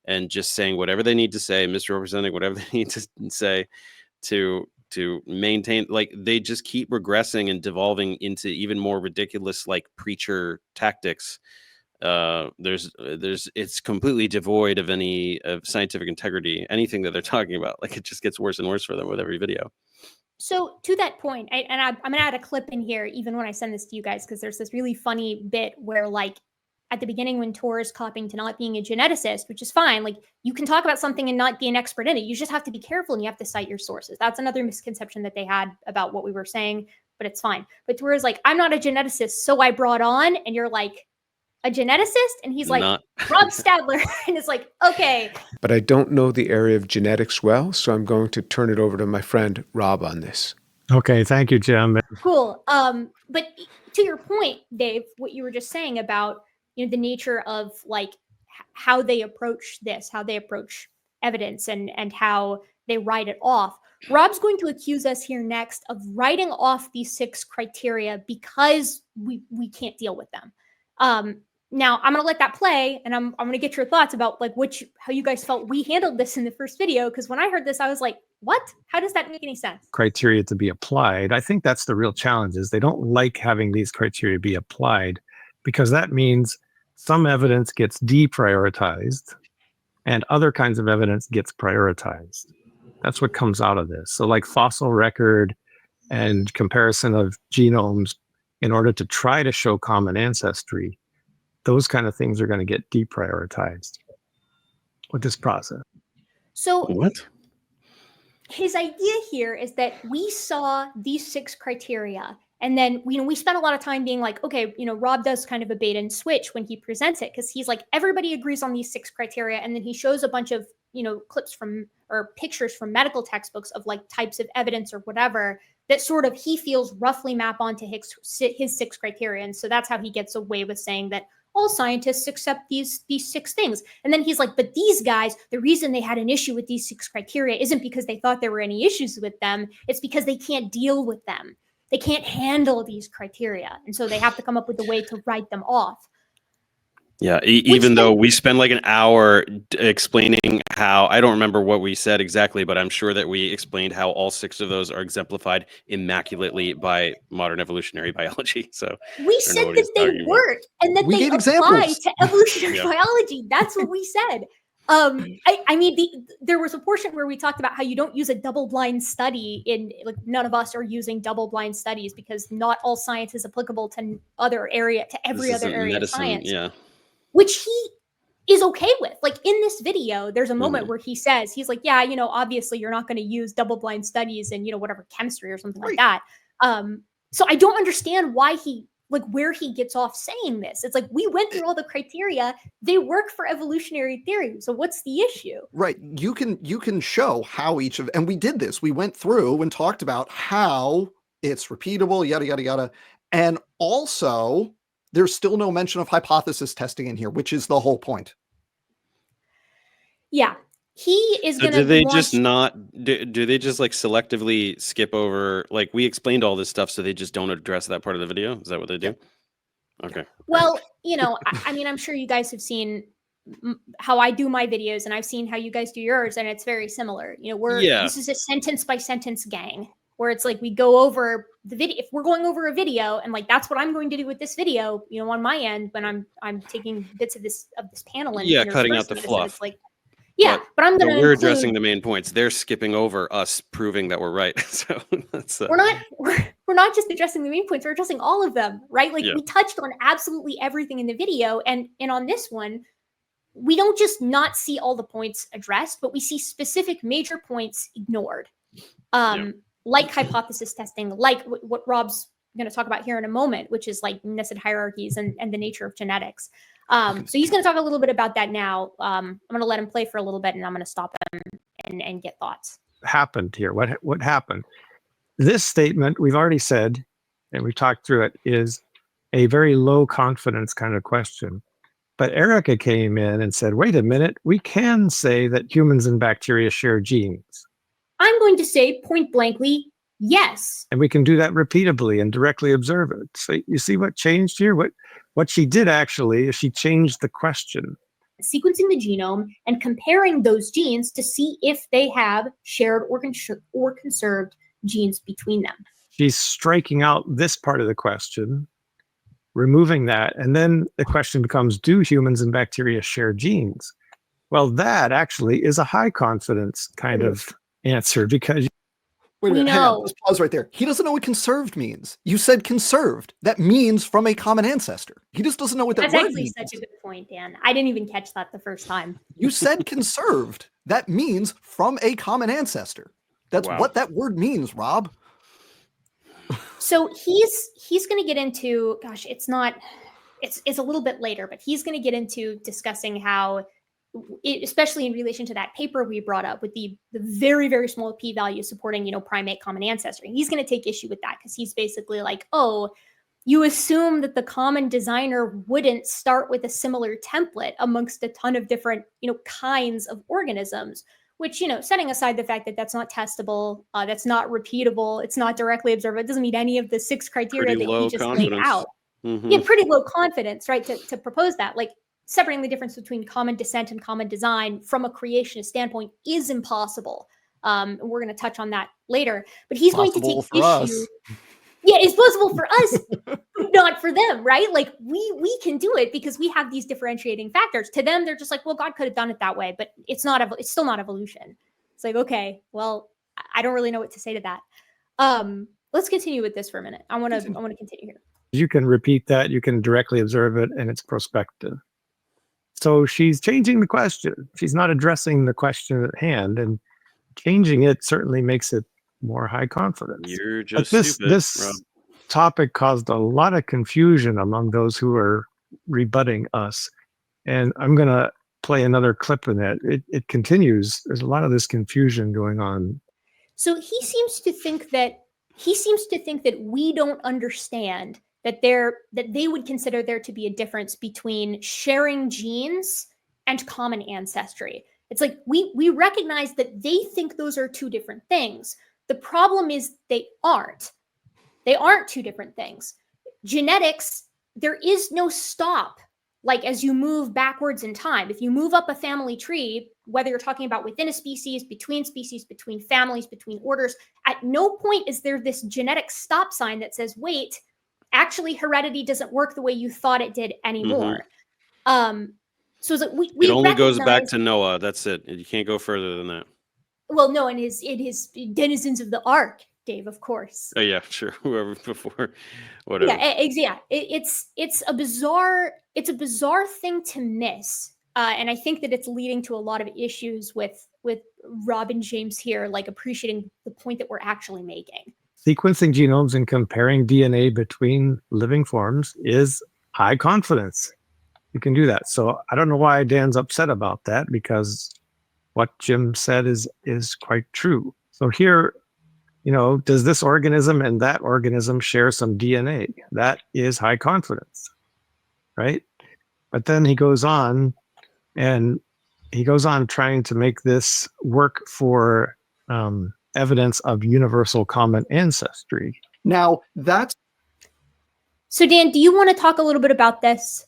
and just saying whatever they need to say, misrepresenting whatever they need to say to maintain, like, they just keep regressing and devolving into even more ridiculous, like, preacher tactics. It's completely devoid of any scientific integrity, anything that they're talking about. Like, it just gets worse and worse for them with every video. So to that point, I'm gonna add a clip in here even when I send this to you guys, because there's this really funny bit where, like, at the beginning when Tor is copying to not being a geneticist, which is fine, like, you can talk about something and not be an expert in it. You just have to be careful and you have to cite your sources. That's another misconception that they had about what we were saying, but it's fine. But Tor is like, I'm not a geneticist, so I brought on, and you're like, a geneticist? And he's like, Rob Stadler. And it's like, okay. But I don't know the area of genetics well, so I'm going to turn it over to my friend Rob on this. Okay, thank you, Jim. Cool. But to your point, Dave, what you were just saying about, the nature of, like, how they approach this, how they approach evidence, and how they write it off. Rob's going to accuse us here next of writing off these 6 criteria because we can't deal with them. Now I'm going to let that play, and I'm going to get your thoughts about, like, how you guys felt we handled this in the first video. Because when I heard this, I was like, what? How does that make any sense? Criteria to be applied. I think that's the real challenge, is they don't like having these criteria be applied, because that means some evidence gets deprioritized and other kinds of evidence gets prioritized. That's what comes out of this. So, like, fossil record and comparison of genomes in order to try to show common ancestry, those kind of things are going to get deprioritized with this process. So what? His idea here is that we saw these 6 criteria, and then we spent a lot of time being like, okay, Rob does kind of a bait and switch when he presents it, because he's like, everybody agrees on these 6 criteria, and then he shows a bunch of clips from, or pictures from, medical textbooks of, like, types of evidence or whatever that sort of he feels roughly map onto his 6 criteria. And so that's how he gets away with saying that all scientists accept these 6 things. And then he's like, but these guys, the reason they had an issue with these 6 criteria isn't because they thought there were any issues with them. It's because they can't deal with them. They can't handle these criteria. And so they have to come up with a way to write them off. Yeah, even though we spend like an hour explaining how, I don't remember what we said exactly, but I'm sure that we explained how all 6 of those are exemplified immaculately by modern evolutionary biology. So we said that they work and that they apply to evolutionary biology. That's what we said. I mean, there was a portion where we talked about how you don't use a double-blind study in, like, none of us are using double-blind studies because not all science is applicable to every other area of science. Yeah. Which he is okay with. Like, in this video, there's a moment where he's like, yeah, obviously you're not going to use double-blind studies in, whatever, chemistry or something like that. So I don't understand why where he gets off saying this. It's like, we went through all the criteria. They work for evolutionary theory. So what's the issue? Right. You can show how and we did this. We went through and talked about how it's repeatable, yada, yada, yada. And also, there's still no mention of hypothesis testing in here, which is the whole point. Yeah. He is going to do they just like selectively skip over, like, we explained all this stuff, so they just don't address that part of the video? Is that what they do? Okay. Well, I mean, I'm sure you guys have seen how I do my videos, and I've seen how you guys do yours, and it's very similar. This is a sentence by sentence gang, where it's like we go over the video. If we're going over a video, and like that's what I'm going to do with this video, on my end, when I'm taking bits of this panel and cutting out the fluff. It's like, but I'm going to. We're addressing the main points. They're skipping over us proving that we're right. So that's we're not just addressing the main points. We're addressing all of them, right? Like we touched on absolutely everything in the video, and on this one, we don't just not see all the points addressed, but we see specific major points ignored, like hypothesis testing, like what Rob's going to talk about here in a moment, which is like nested hierarchies and the nature of genetics. So he's going to talk a little bit about that now. I'm going to let him play for a little bit, and I'm going to stop him and get thoughts. Happened here? What happened? This statement, we've already said, and we talked through it, is a very low confidence kind of question. But Erika came in and said, wait a minute, we can say that humans and bacteria share genes. I'm going to say point blankly, yes. And we can do that repeatably and directly observe it. So you see what changed here? What she did actually is she changed the question. Sequencing the genome and comparing those genes to see if they have shared or conserved genes between them. She's striking out this part of the question, removing that, and then the question becomes, do humans and bacteria share genes? Well, that actually is a high confidence kind of answer, because wait a minute, hang on, just pause right there. He doesn't know what conserved means. You said conserved. That means from a common ancestor. He just doesn't know what that word means. That's actually such a good point, Dan. I didn't even catch that the first time. You said conserved. That means from a common ancestor. That's what that word means, Rob. So he's going to get into, gosh, it's a little bit later, but he's going to get into discussing how, especially in relation to that paper we brought up with the very, very small p-value supporting, primate common ancestry. He's going to take issue with that because he's basically like, oh, you assume that the common designer wouldn't start with a similar template amongst a ton of different, kinds of organisms, which, setting aside the fact that that's not testable, that's not repeatable, it's not directly observable, it doesn't meet any of the 6 criteria that he just laid out. Yeah, pretty low confidence, right, to propose that. Like, separating the difference between common descent and common design from a creationist standpoint is impossible. We're going to touch on that later. But he's going to take issue. Yeah, it's possible for us, but not for them, right? Like we can do it because we have these differentiating factors. To them, they're just like, well, God could have done it that way, but it's still not evolution. It's like, okay, well, I don't really know what to say to that. Let's continue with this for a minute. I want to continue here. You can repeat that. You can directly observe it, and it's prospective. So she's changing the question. She's not addressing the question at hand, and changing it certainly makes it more high confidence. You're just stupid, this topic caused a lot of confusion among those who are rebutting us. And I'm going to play another clip in that. It continues. There's a lot of this confusion going on. So he seems to think that we don't understand that they would consider there to be a difference between sharing genes and common ancestry. It's like we recognize that they think those are two different things. The problem is they aren't. They aren't two different things. Genetics, there is no stop. Like as you move backwards in time, if you move up a family tree, whether you're talking about within a species, between families, between orders, at no point is there this genetic stop sign that says, wait, actually heredity doesn't work the way you thought it did anymore. So it's like it only goes back recognize- to Noah. That's it. You can't go further than that. Well, no, and his denizens of the ark, Dave, of course. Oh yeah, sure. Whoever before, whatever. Yeah, it's a bizarre thing to miss, and I think that it's leading to a lot of issues with Rob and James here, like appreciating the point that we're actually making. Sequencing genomes and comparing DNA between living forms is high confidence. You can do that. So I don't know why Dan's upset about that, because what Jim said is quite true. So here, does this organism and that organism share some DNA? That is high confidence, right? But then he goes on trying to make this work for evidence of universal common ancestry. Now that's... So Dan, do you want to talk a little bit about this?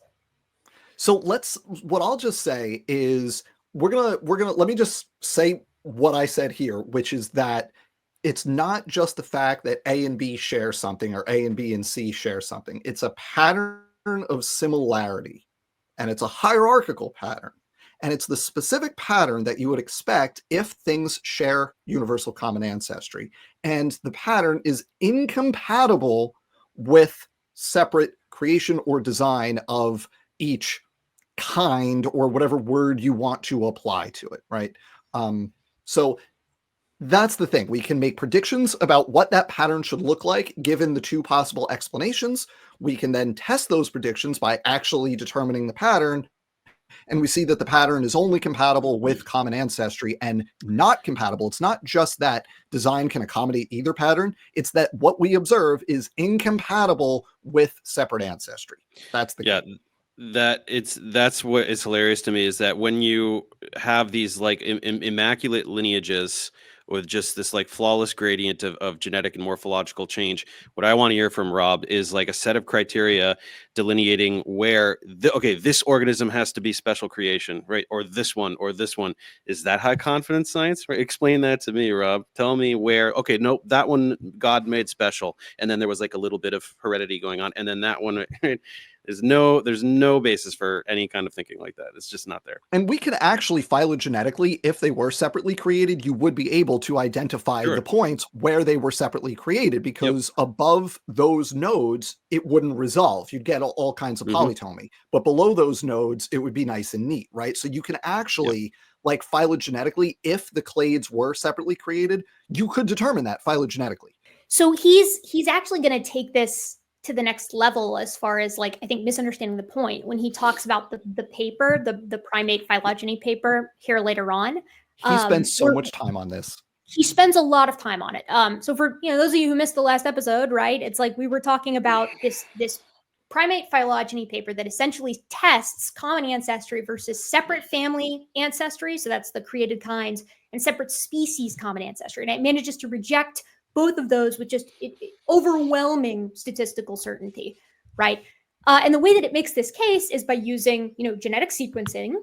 So what I'll just say is we're gonna let me just say what I said here, which is that it's not just the fact that A and B share something or A and B and C share something. It's a pattern of similarity, and it's a hierarchical pattern. And it's the specific pattern that you would expect if things share universal common ancestry. And the pattern is incompatible with separate creation or design of each kind, or whatever word you want to apply to it, right? So that's the thing. We can make predictions about what that pattern should look like given the two possible explanations. We can then test those predictions by actually determining the pattern, and we see that the pattern is only compatible with common ancestry and not compatible. It's not just that design can accommodate either pattern. It's that what we observe is incompatible with separate ancestry. That's the key. That's what is hilarious to me, is that when you have these like immaculate lineages with just this like flawless gradient of genetic and morphological change, what I want to hear from Rob is like a set of criteria delineating where this organism has to be special creation, right? Or this one. Is that high confidence science? Right? Explain that to me, Rob. Tell me where, no, that one God made special, and then there was like a little bit of heredity going on, and then that one, right? There's no basis for any kind of thinking like that. It's just not there. And we can actually phylogenetically, if they were separately created, you would be able to identify the points where they were separately created, because above those nodes, it wouldn't resolve. You'd get all kinds of polytomy. But below those nodes, it would be nice and neat, right? So you can actually, like phylogenetically, if the clades were separately created, you could determine that phylogenetically. So he's actually going to take this to the next level as far as, like, I think misunderstanding the point when he talks about the paper, the primate phylogeny paper here later on. He spends so much time on this. He spends a lot of time on it. So for those of you who missed the last episode, right? It's like we were talking about this primate phylogeny paper that essentially tests common ancestry versus separate family ancestry. So that's the created kinds, and separate species common ancestry. And it manages to reject both of those with just overwhelming statistical certainty, right? And the way that it makes this case is by using, genetic sequencing,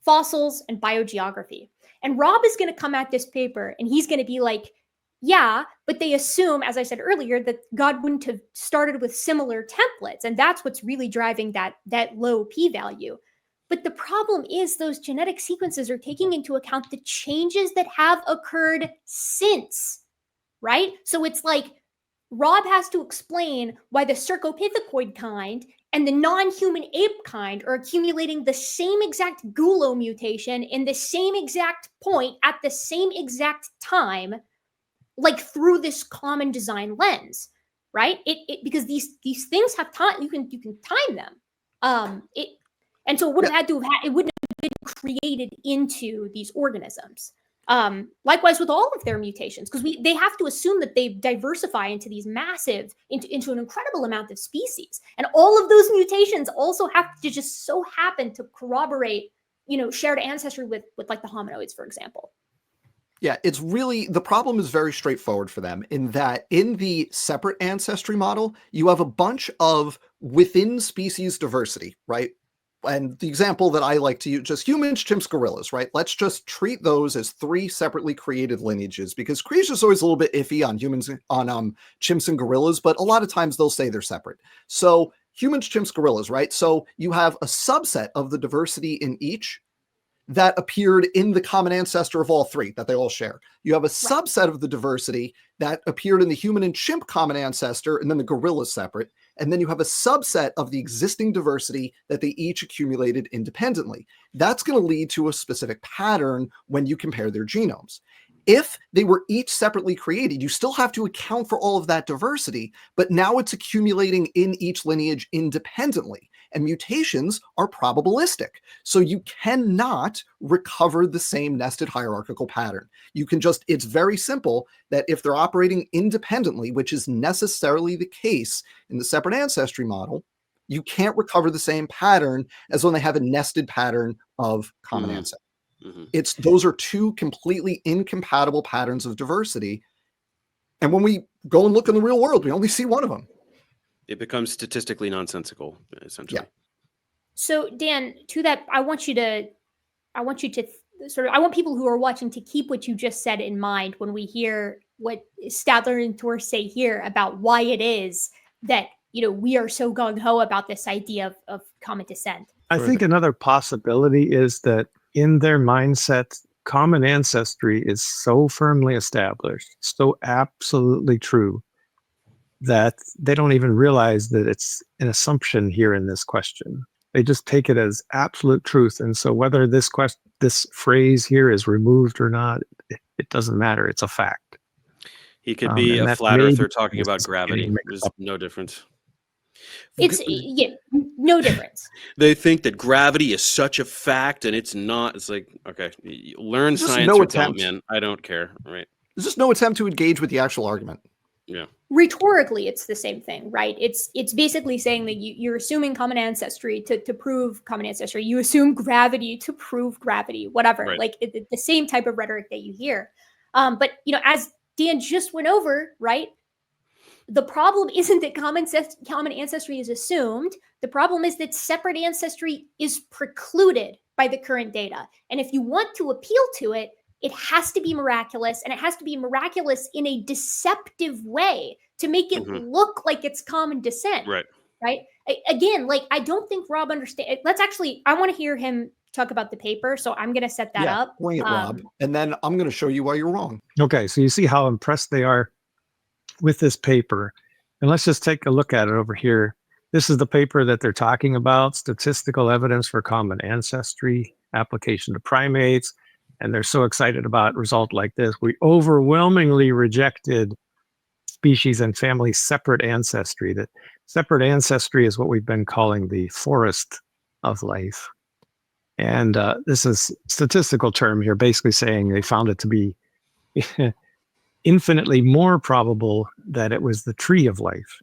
fossils, and biogeography. And Rob is going to come at this paper and he's going to be like, yeah, but they assume, as I said earlier, that God wouldn't have started with similar templates. And that's what's really driving that low p-value. But the problem is those genetic sequences are taking into account the changes that have occurred since. Right? So it's like Rob has to explain why the Cercopithecoid kind and the non-human ape kind are accumulating the same exact gulo mutation in the same exact point at the same exact time, like through this common design lens, right? Because these things have time. You can time them. And so it would have had to have it wouldn't have been created into these organisms. Likewise with all of their mutations, because they have to assume that they diversify into these massive, into an incredible amount of species. And all of those mutations also have to just so happen to corroborate, shared ancestry with like the hominoids, for example. Yeah, it's really, the problem is very straightforward for them in that in the separate ancestry model, you have a bunch of within species diversity, right? And the example that I like to use, just humans, chimps, gorillas, right? Let's just treat those as three separately created lineages, because creation is always a little bit iffy on humans, on chimps and gorillas, but a lot of times they'll say they're separate. So humans, chimps, gorillas, right? So you have a subset of the diversity in each that appeared in the common ancestor of all three that they all share. You have a subset of the diversity that appeared in the human and chimp common ancestor, and then the gorilla separate. And then you have a subset of the existing diversity that they each accumulated independently. That's going to lead to a specific pattern when you compare their genomes. If they were each separately created, you still have to account for all of that diversity, but now it's accumulating in each lineage independently. And mutations are probabilistic. So you cannot recover the same nested hierarchical pattern. You can just, it's very simple that if they're operating independently, which is necessarily the case in the separate ancestry model, you can't recover the same pattern as when they have a nested pattern of common ancestry. Those are two completely incompatible patterns of diversity. And when we go and look in the real world, we only see one of them. It becomes statistically nonsensical, essentially. Yeah. So Dan, to that, I want people who are watching to keep what you just said in mind when we hear what Stadler and Tor say here about why it is that, we are so gung-ho about this idea of common descent. I think another possibility is that in their mindset, common ancestry is so firmly established, so absolutely true, that they don't even realize that it's an assumption here in this question. They just take it as absolute truth. And so whether this phrase here is removed or not, it doesn't matter. It's a fact. He could be a flat earther talking about gravity. There's no difference. No difference. They think that gravity is such a fact and it's not. It's like, okay, learn science or don't, man. I don't care, right? There's just no attempt to engage with the actual argument. Yeah. Rhetorically, it's the same thing, right? It's basically saying that you're assuming common ancestry to prove common ancestry. You assume gravity to prove gravity, whatever. Right. Like the same type of rhetoric that you hear. But as Dan just went over, right? The problem isn't that common ancestry is assumed. The problem is that separate ancestry is precluded by the current data. And if you want to appeal to it, it has to be miraculous, and it has to be miraculous in a deceptive way to make it look like it's common descent. Right. Again, I don't think Rob understands. I want to hear him talk about the paper. So I'm going to set that up. Bring it, Rob. And then I'm going to show you why you're wrong. Okay. So you see how impressed they are with this paper. And let's just take a look at it over here. This is the paper that they're talking about, Statistical Evidence for Common Ancestry, Application to Primates. And they're so excited about a result like this. We overwhelmingly rejected species and family separate ancestry. That separate ancestry is what we've been calling the forest of life. And this is a statistical term here, basically saying they found it to be infinitely more probable that it was the tree of life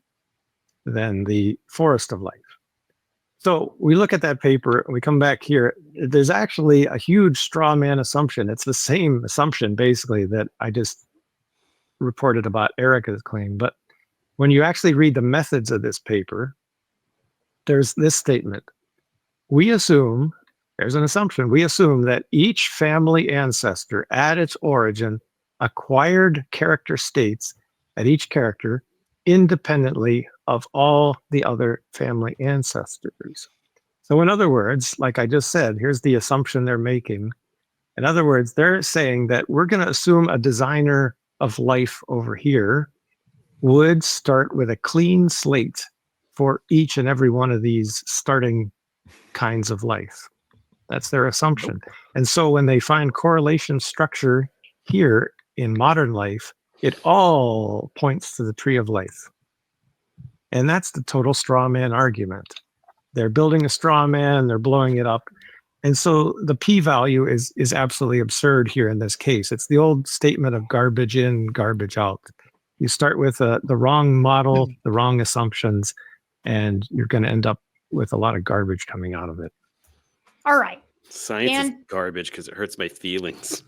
than the forest of life. So we look at that paper, we come back here, there's actually a huge straw man assumption. It's the same assumption, basically, that I just reported about Erika's claim. But when you actually read the methods of this paper, there's this statement. We assume, there's an assumption, we assume that each family ancestor at its origin acquired character states at each character independently of all the other family ancestors. So in other words, like I just said, here's the assumption they're making. In other words, they're saying that we're going to assume a designer of life over here would start with a clean slate for each and every one of these starting kinds of life. That's their assumption. And so when they find correlation structure here in modern life, it all points to the tree of life. And that's the total straw man argument. They're building a straw man, they're blowing it up. And so the p-value is absolutely absurd here in this case. It's the old statement of garbage in, garbage out. You start with the wrong model, the wrong assumptions, and you're going to end up with a lot of garbage coming out of it. All right. Science is garbage because it hurts my feelings.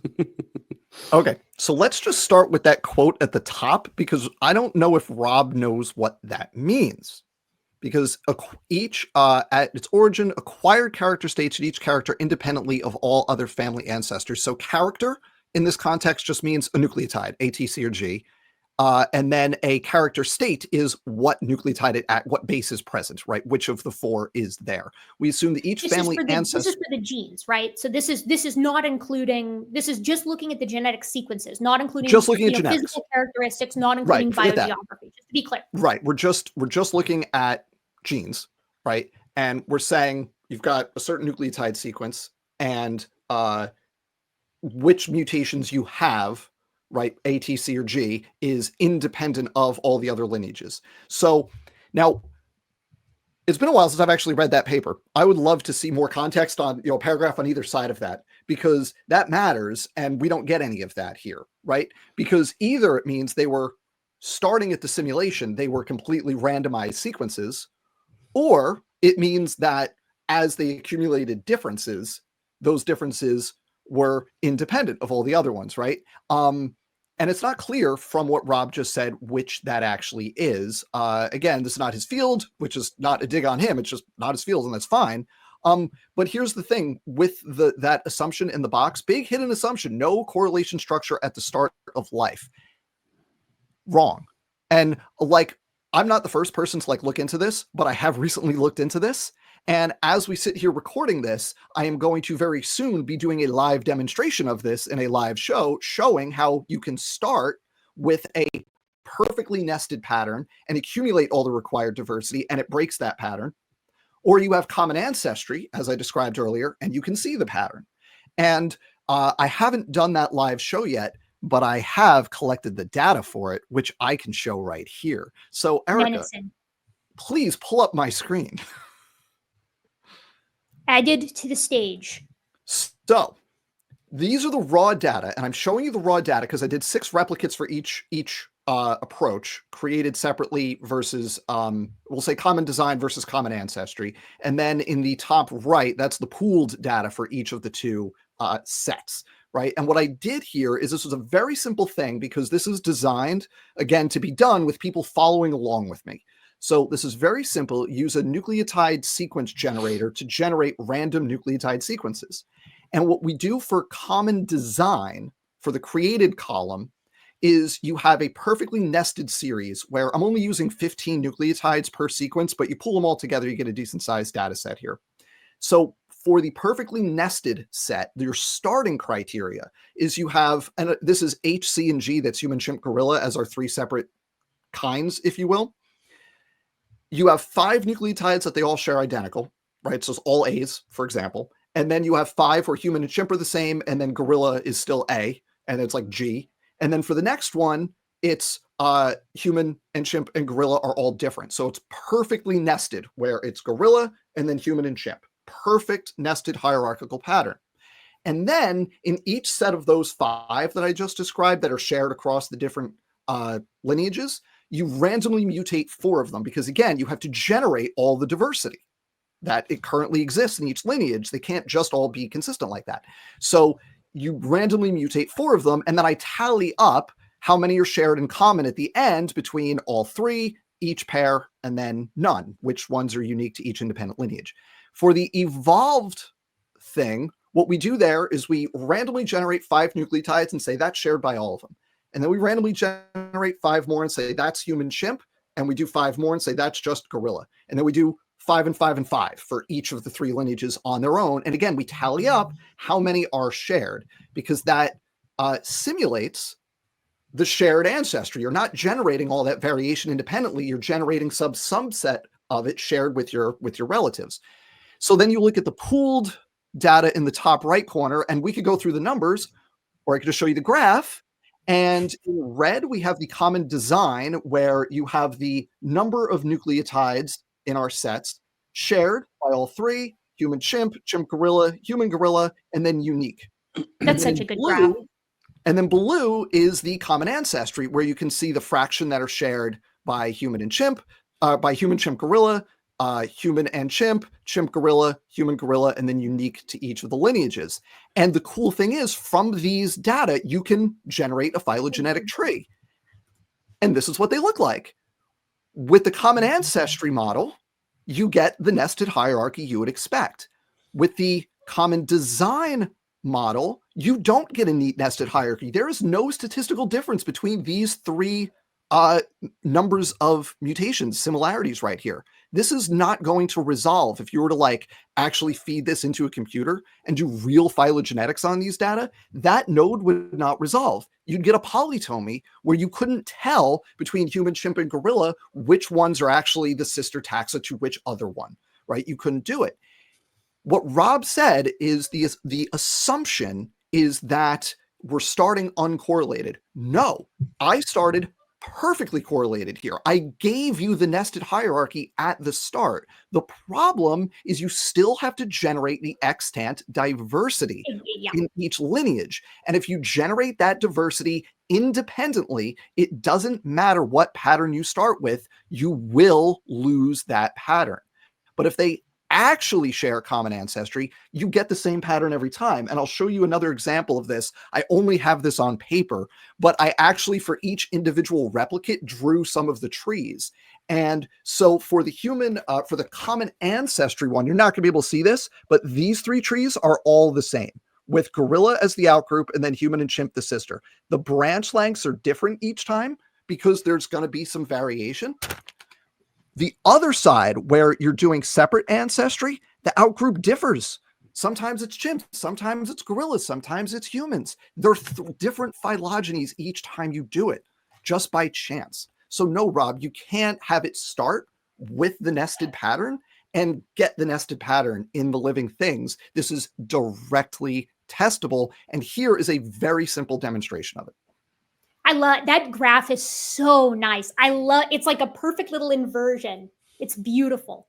Okay, so let's just start with that quote at the top, because I don't know if Rob knows what that means. Because each, at its origin, acquired character states at each character independently of all other family ancestors. So character in this context just means a nucleotide, A, T, C, or G. And then a character state is what nucleotide at what base is present, right? Which of the 4 is there? We assume that each family ancestor. This is for the genes, right? So this is not including. This is just looking at the genetic sequences, not including just looking at genetics. Physical characteristics, not including biogeography. Just to be clear. Right. We're just looking at genes, right? And we're saying you've got a certain nucleotide sequence and which mutations you have, right, A, T, C, or G, is independent of all the other lineages. So now, it's been a while since I've actually read that paper. I would love to see more context on, a paragraph on either side of that, because that matters, and we don't get any of that here, right? Because either it means they were starting at the simulation, they were completely randomized sequences, or it means that as they accumulated differences, those differences were independent of all the other ones, right? And it's not clear from what Rob just said which that actually is. Again, this is not his field, which is not a dig on him. It's just not his field, and that's fine. But here's the thing with that assumption in the box, big hidden assumption, no correlation structure at the start of life. Wrong. And I'm not the first person to look into this, but I have recently looked into this. And as we sit here recording this, I am going to very soon be doing a live demonstration of this in a live show, showing how you can start with a perfectly nested pattern and accumulate all the required diversity, and it breaks that pattern. Or you have common ancestry, as I described earlier, and you can see the pattern. And I haven't done that live show yet, but I have collected the data for it, which I can show right here. So, Erika, please pull up my screen. Added to the stage. So these are the raw data, and I'm showing you the raw data because I did 6 replicates for each approach, created separately versus we'll say common design versus common ancestry. And then in the top right, that's the pooled data for each of the 2 sets, right? And what I did here is this was a very simple thing, because this is designed, again, to be done with people following along with me. So this is very simple. Use a nucleotide sequence generator to generate random nucleotide sequences. And what we do for common design for the created column is you have a perfectly nested series where I'm only using 15 nucleotides per sequence, but you pull them all together, you get a decent sized data set here. So for the perfectly nested set, your starting criteria is you have, and this is H, C, and G, that's human, chimp, gorilla, as our 3 separate kinds, if you will. You have 5 nucleotides that they all share identical, right? So it's all A's, for example. And then you have 5 where human and chimp are the same, and then gorilla is still A, and it's G. And then for the next one, it's human and chimp and gorilla are all different. So it's perfectly nested, where it's gorilla and then human and chimp. Perfect nested hierarchical pattern. And then in each set of those 5 that I just described that are shared across the different lineages, you randomly mutate 4 of them, because again, you have to generate all the diversity that it currently exists in each lineage. They can't just all be consistent like that. So you randomly mutate 4 of them, and then I tally up how many are shared in common at the end between all 3, each pair, and then none, which ones are unique to each independent lineage. For the evolved thing, what we do there is we randomly generate 5 nucleotides and say that's shared by all of them. And then we randomly generate 5 more and say that's human chimp. And we do 5 more and say that's just gorilla. And then we do 5 and 5 and 5 for each of the 3 lineages on their own. And again, we tally up how many are shared, because that simulates the shared ancestry. You're not generating all that variation independently. You're generating subset of it shared with your relatives. So then you look at the pooled data in the top right corner, and we could go through the numbers, or I could just show you the graph. And in red, we have the common design, where you have the number of nucleotides in our sets shared by all 3, human chimp, chimp gorilla, human gorilla, and then unique. That's such a good graph. And then blue is the common ancestry, where you can see the fraction that are shared by human and chimp, by human, chimp, gorilla, human and chimp, chimp, gorilla, human, gorilla, and then unique to each of the lineages. And the cool thing is, from these data, you can generate a phylogenetic tree. And this is what they look like. With the common ancestry model, you get the nested hierarchy you would expect. With the common design model, you don't get a neat nested hierarchy. There is no statistical difference between these 3 numbers of mutations, similarities right here. This is not going to resolve if you were to like actually feed this into a computer and do real phylogenetics on these data. That node would not resolve. You'd get a polytomy where you couldn't tell between human, chimp, and gorilla which ones are actually the sister taxa to which other one, right? You couldn't do it. What Rob said is the assumption is that we're starting uncorrelated. No, I started perfectly correlated here. I gave you the nested hierarchy at the start. The problem is you still have to generate the extant diversity in each lineage. And if you generate that diversity independently, it doesn't matter what pattern you start with, you will lose that pattern. But if they actually share common ancestry, you get the same pattern every time. And I'll show you another example of this. I only have this on paper, but I actually, for each individual replicate, drew some of the trees. And so for the human, for the common ancestry one, you're not going to be able to see this, but these 3 trees are all the same, with gorilla as the outgroup and then human and chimp the sister. The branch lengths are different each time because there's going to be some variation. The other side, where you're doing separate ancestry, the outgroup differs. Sometimes it's chimps, sometimes it's gorillas, sometimes it's humans. There are different phylogenies each time you do it, just by chance. So no, Rob, you can't have it start with the nested pattern and get the nested pattern in the living things. This is directly testable, and here is a very simple demonstration of it. I love that graph is so nice. It's like a perfect little inversion. It's beautiful.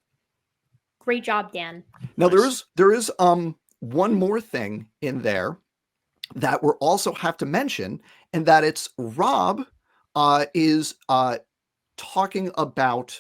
Great job, Dan. Now there is one more thing in there that we'll also have to mention, and that it's Rob is talking about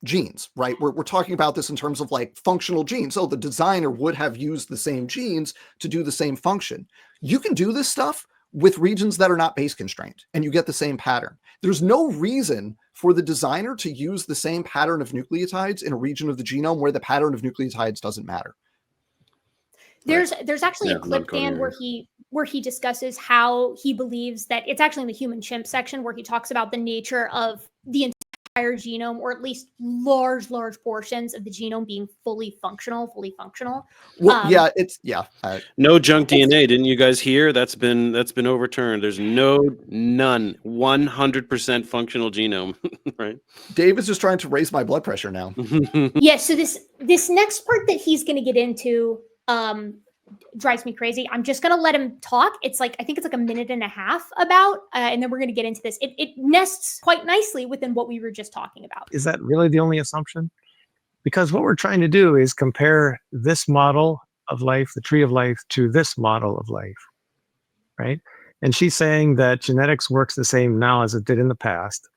genes, right? We're talking about this in terms of like functional genes. So the designer would have used the same genes to do the same function. You can do this stuff with regions that are not base constrained, and you get the same pattern. There's no reason for the designer to use the same pattern of nucleotides in a region of the genome where the pattern of nucleotides doesn't matter. There's actually a clip, Dan, where he discusses how he believes that it's actually in the human-chimp section where he talks about the nature of the entire genome, or at least large portions of the genome being fully functional. Well, no junk DNA. Didn't you guys hear? That's been overturned. There's none 100% functional genome, right? Dave is just trying to raise my blood pressure now. Yeah. So this next part that he's going to get into drives me crazy. I'm just going to let him talk. I think it's like a minute and a half about, and then we're going to get into this. It nests quite nicely within what we were just talking about. Is that really the only assumption? Because what we're trying to do is compare this model of life, the tree of life, to this model of life, right? And she's saying that genetics works the same now as it did in the past.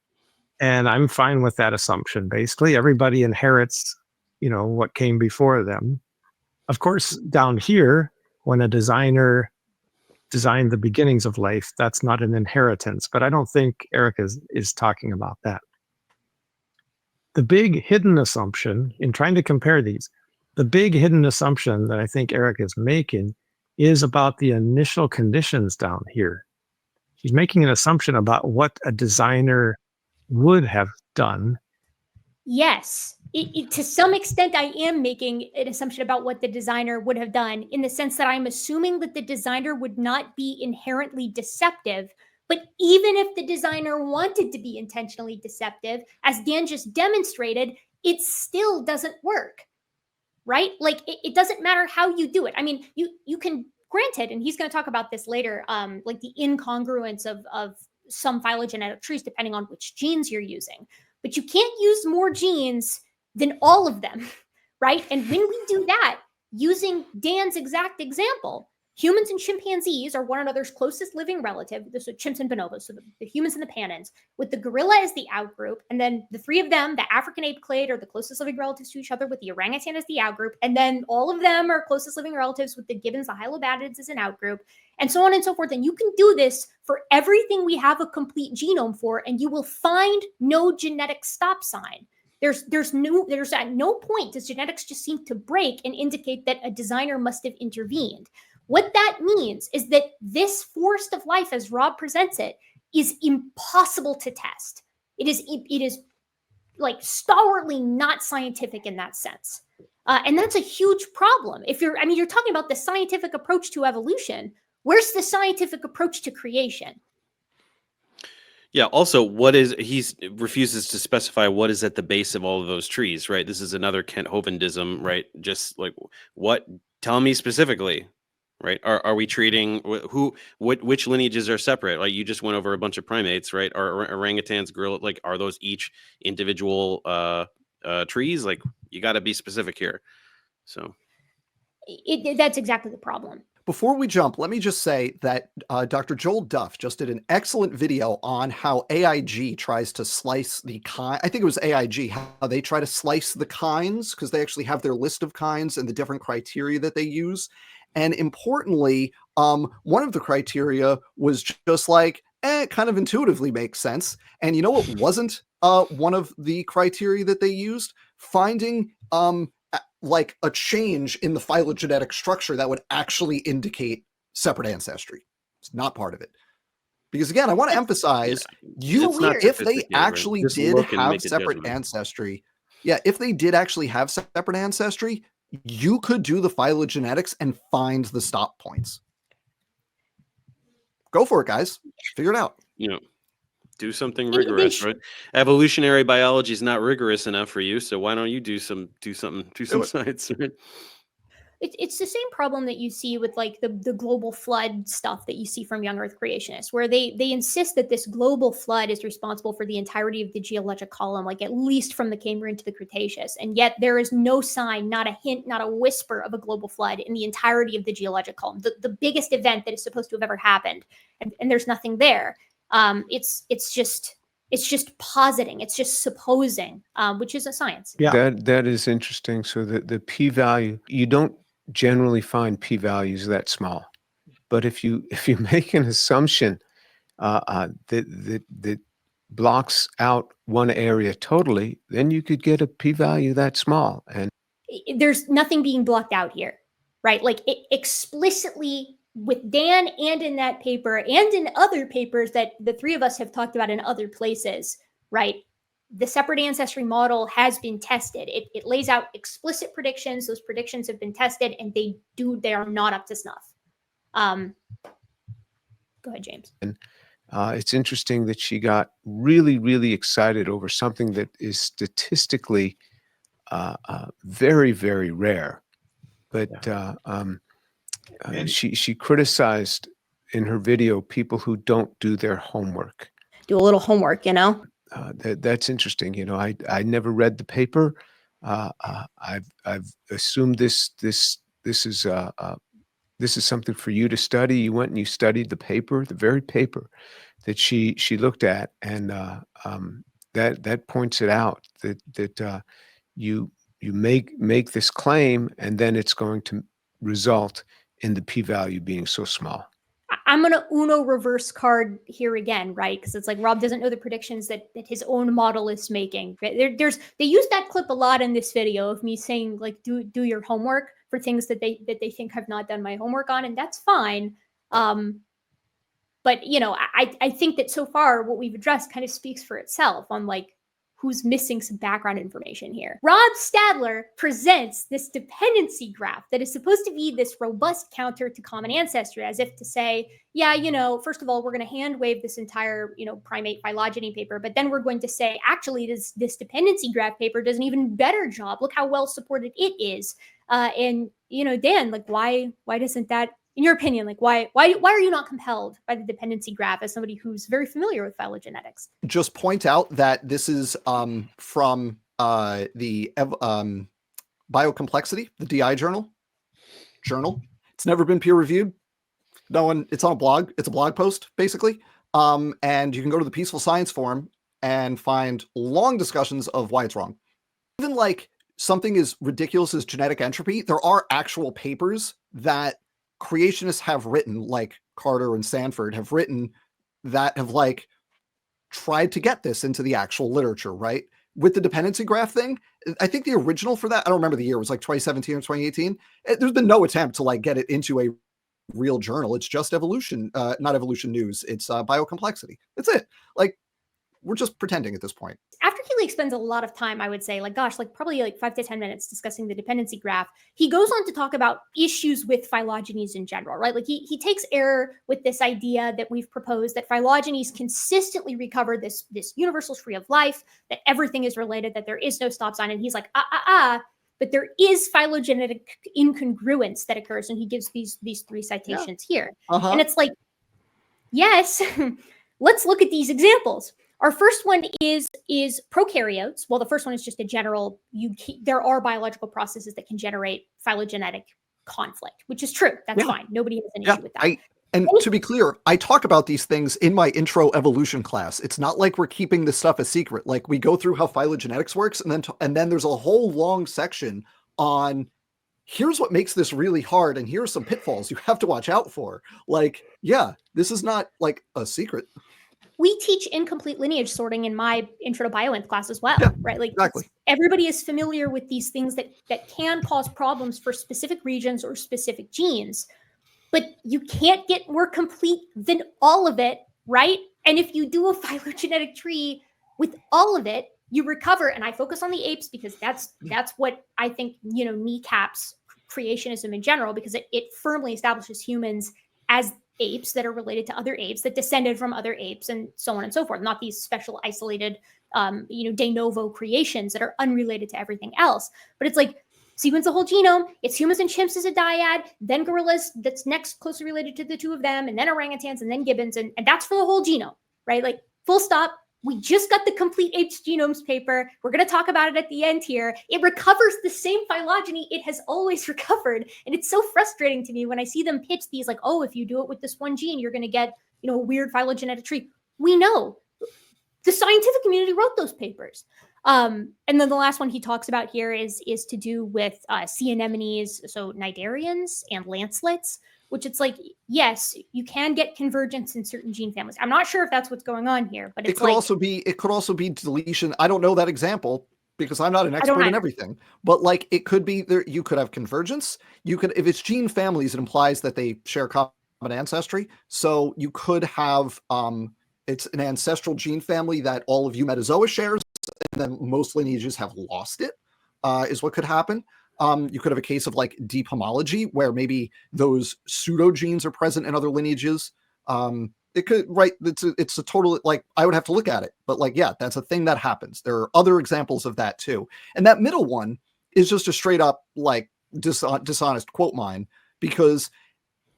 And I'm fine with that assumption. Basically, everybody inherits, what came before them. Of course, down here, when a designer designed the beginnings of life, that's not an inheritance, but I don't think Erika is talking about that. The big hidden assumption in trying to compare these, the big hidden assumption that I think Erika is making is about the initial conditions down here. She's making an assumption about what a designer would have done. Yes. To some extent, I am making an assumption about what the designer would have done, in the sense that I'm assuming that the designer would not be inherently deceptive. But even if the designer wanted to be intentionally deceptive, as Dan just demonstrated, it still doesn't work, right? Like it doesn't matter how you do it. I mean, you can, granted, and he's going to talk about this later, like the incongruence of some phylogenetic trees depending on which genes you're using. But you can't use more genes than all of them, right? And when we do that, using Dan's exact example, humans and chimpanzees are one another's closest living relative. This is chimps and bonobos, so the humans and the panins, with the gorilla as the outgroup, and then the 3 of them, the African ape clade, are the closest living relatives to each other, with the orangutan as the outgroup, and then all of them are closest living relatives with the gibbons, the hylobatids as an outgroup, and so on and so forth. And you can do this for everything we have a complete genome for, and you will find no genetic stop sign. There's at no point does genetics just seem to break and indicate that a designer must have intervened. What that means is that this forest of life, as Rob presents it, is impossible to test. It is like stalwartly not scientific in that sense. And that's a huge problem. You're talking about the scientific approach to evolution. Where's the scientific approach to creation? Yeah. Also, he refuses to specify what is at the base of all of those trees, right? This is another Kent Hovindism, right? Just like tell me specifically, right? Are we treating which lineages are separate? Like you just went over a bunch of primates, right? Are orangutans, gorilla, like are those each individual trees? Like you got to be specific here. So that's exactly the problem. Before we jump, let me just say that Dr. Joel Duff just did an excellent video on how AIG tries to slice the kind. I think it was AIG, how they try to slice the kinds, because they actually have their list of kinds and the different criteria that they use. And importantly, one of the criteria was just like, kind of intuitively makes sense. And you know what wasn't one of the criteria that they used? Finding like a change in the phylogenetic structure that would actually indicate separate ancestry. It's not part of it. Because again, I want to emphasize, if they actually did have separate ancestry, if they did actually have separate ancestry, you could do the phylogenetics and find the stop points. Go for it, guys. Figure it out. Do something rigorous, right? Evolutionary biology is not rigorous enough for you, so why don't you do some science, right? It's the same problem that you see with like the global flood stuff that you see from young Earth creationists, where they insist that this global flood is responsible for the entirety of the geologic column, like at least from the Cambrian to the Cretaceous, and yet there is no sign, not a hint, not a whisper of a global flood in the entirety of the geologic column, the biggest event that is supposed to have ever happened, and there's nothing there. It's just positing, it's just supposing, which is a science. Yeah, that is interesting. So the p-value, you don't generally find p-values that small, but if you make an assumption that blocks out one area totally, then you could get a p-value that small. And there's nothing being blocked out here, right? Like it explicitly, with Dan and in that paper and in other papers that the three of us have talked about in other places, right? The separate ancestry model has been tested. It lays out explicit predictions. Those predictions have been tested, and they are not up to snuff. Go ahead, James. And it's interesting that she got really, really excited over something that is statistically very, very rare. But she criticized in her video people who don't do their homework. Do a little homework, that's interesting. I never read the paper. I've assumed this is something for you to study. You went and you studied the paper, the very paper that she looked at, and that points it out that you make this claim, and then it's going to result in the p-value being so small. I'm going to Uno reverse card here again, right? Because it's like Rob doesn't know the predictions that his own model is making. Right? They use that clip a lot in this video of me saying like do your homework for things that they think I've not done my homework on, and that's fine. But I think that so far what we've addressed kind of speaks for itself on like who's missing some background information here. Rob Stadler presents this dependency graph that is supposed to be this robust counter to common ancestry, as if to say, first of all, we're going to hand wave this entire, primate phylogeny paper, but then we're going to say, actually, this dependency graph paper does an even better job. Look how well supported it is. And Dan, like, why doesn't that, in your opinion, like why are you not compelled by the dependency graph as somebody who's very familiar with phylogenetics? Just point out that this is from the Biocomplexity, the DI journal. It's never been peer reviewed. It's on a blog. It's a blog post, basically. And you can go to the Peaceful Science Forum and find long discussions of why it's wrong. Even like something as ridiculous as genetic entropy, there are actual papers that creationists have written, like Carter and Sanford have written, that have like tried to get this into the actual literature, right? With the dependency graph thing, I think the original for that, I don't remember the year, it was like 2017 or 2018. There's been no attempt to like get it into a real journal. It's just evolution, not evolution news. It's biocomplexity. That's it. Like, we're just pretending at this point. After he spends a lot of time, I would say, probably 5 to 10 minutes discussing the dependency graph, he goes on to talk about issues with phylogenies in general, right? Like he takes error with this idea that we've proposed that phylogenies consistently recover this universal tree of life, that everything is related, that there is no stop sign. And he's like, but there is phylogenetic incongruence that occurs. And he gives these 3 citations here. And it's like, yes, let's look at these examples. Our first one is prokaryotes. Well, the first one is just a general, there are biological processes that can generate phylogenetic conflict, which is true. That's fine. Nobody has an issue with that. And to be clear, I talk about these things in my intro evolution class. It's not like we're keeping this stuff a secret. Like, we go through how phylogenetics works, and then there's a whole long section on here's what makes this really hard, and here's some pitfalls you have to watch out for. Like, yeah, this is not like a secret. We teach incomplete lineage sorting in my intro to bioinf class as well, right? Like, exactly. Everybody is familiar with these things that can cause problems for specific regions or specific genes, but you can't get more complete than all of it, right? And if you do a phylogenetic tree with all of it, you recover. And I focus on the apes because that's what I think, kneecaps creationism in general, because it firmly establishes humans as apes that are related to other apes that descended from other apes and so on and so forth, not these special isolated, de novo creations that are unrelated to everything else. But it's like, sequence the whole genome. It's humans and chimps as a dyad, then gorillas that's next closely related to the 2 of them, and then orangutans, and then gibbons, and that's for the whole genome, right? Like, full stop. We just got the complete apes genomes paper. We're going to talk about it at the end here. It recovers the same phylogeny it has always recovered. And it's so frustrating to me when I see them pitch these like, oh, if you do it with this one gene, you're going to get, a weird phylogenetic tree. We know. The scientific community wrote those papers. And then the last one he talks about here is to do with sea anemones, so cnidarians and lancelets, which it's like, yes, you can get convergence in certain gene families. I'm not sure if that's what's going on here, but it could also be deletion. I don't know that example because I'm not an expert in everything, but like, it could be there. You could have convergence. You could, if it's gene families, it implies that they share common ancestry. So you could have, it's an ancestral gene family that all of Eumetazoa shares, and then most lineages have lost it, is what could happen. You could have a case of like deep homology where maybe those pseudogenes are present in other lineages. It could, right? It's a total, like, I would have to look at it, but like, yeah, that's a thing that happens. There are other examples of that too. And that middle one is just a straight up like dishonest quote mine, because,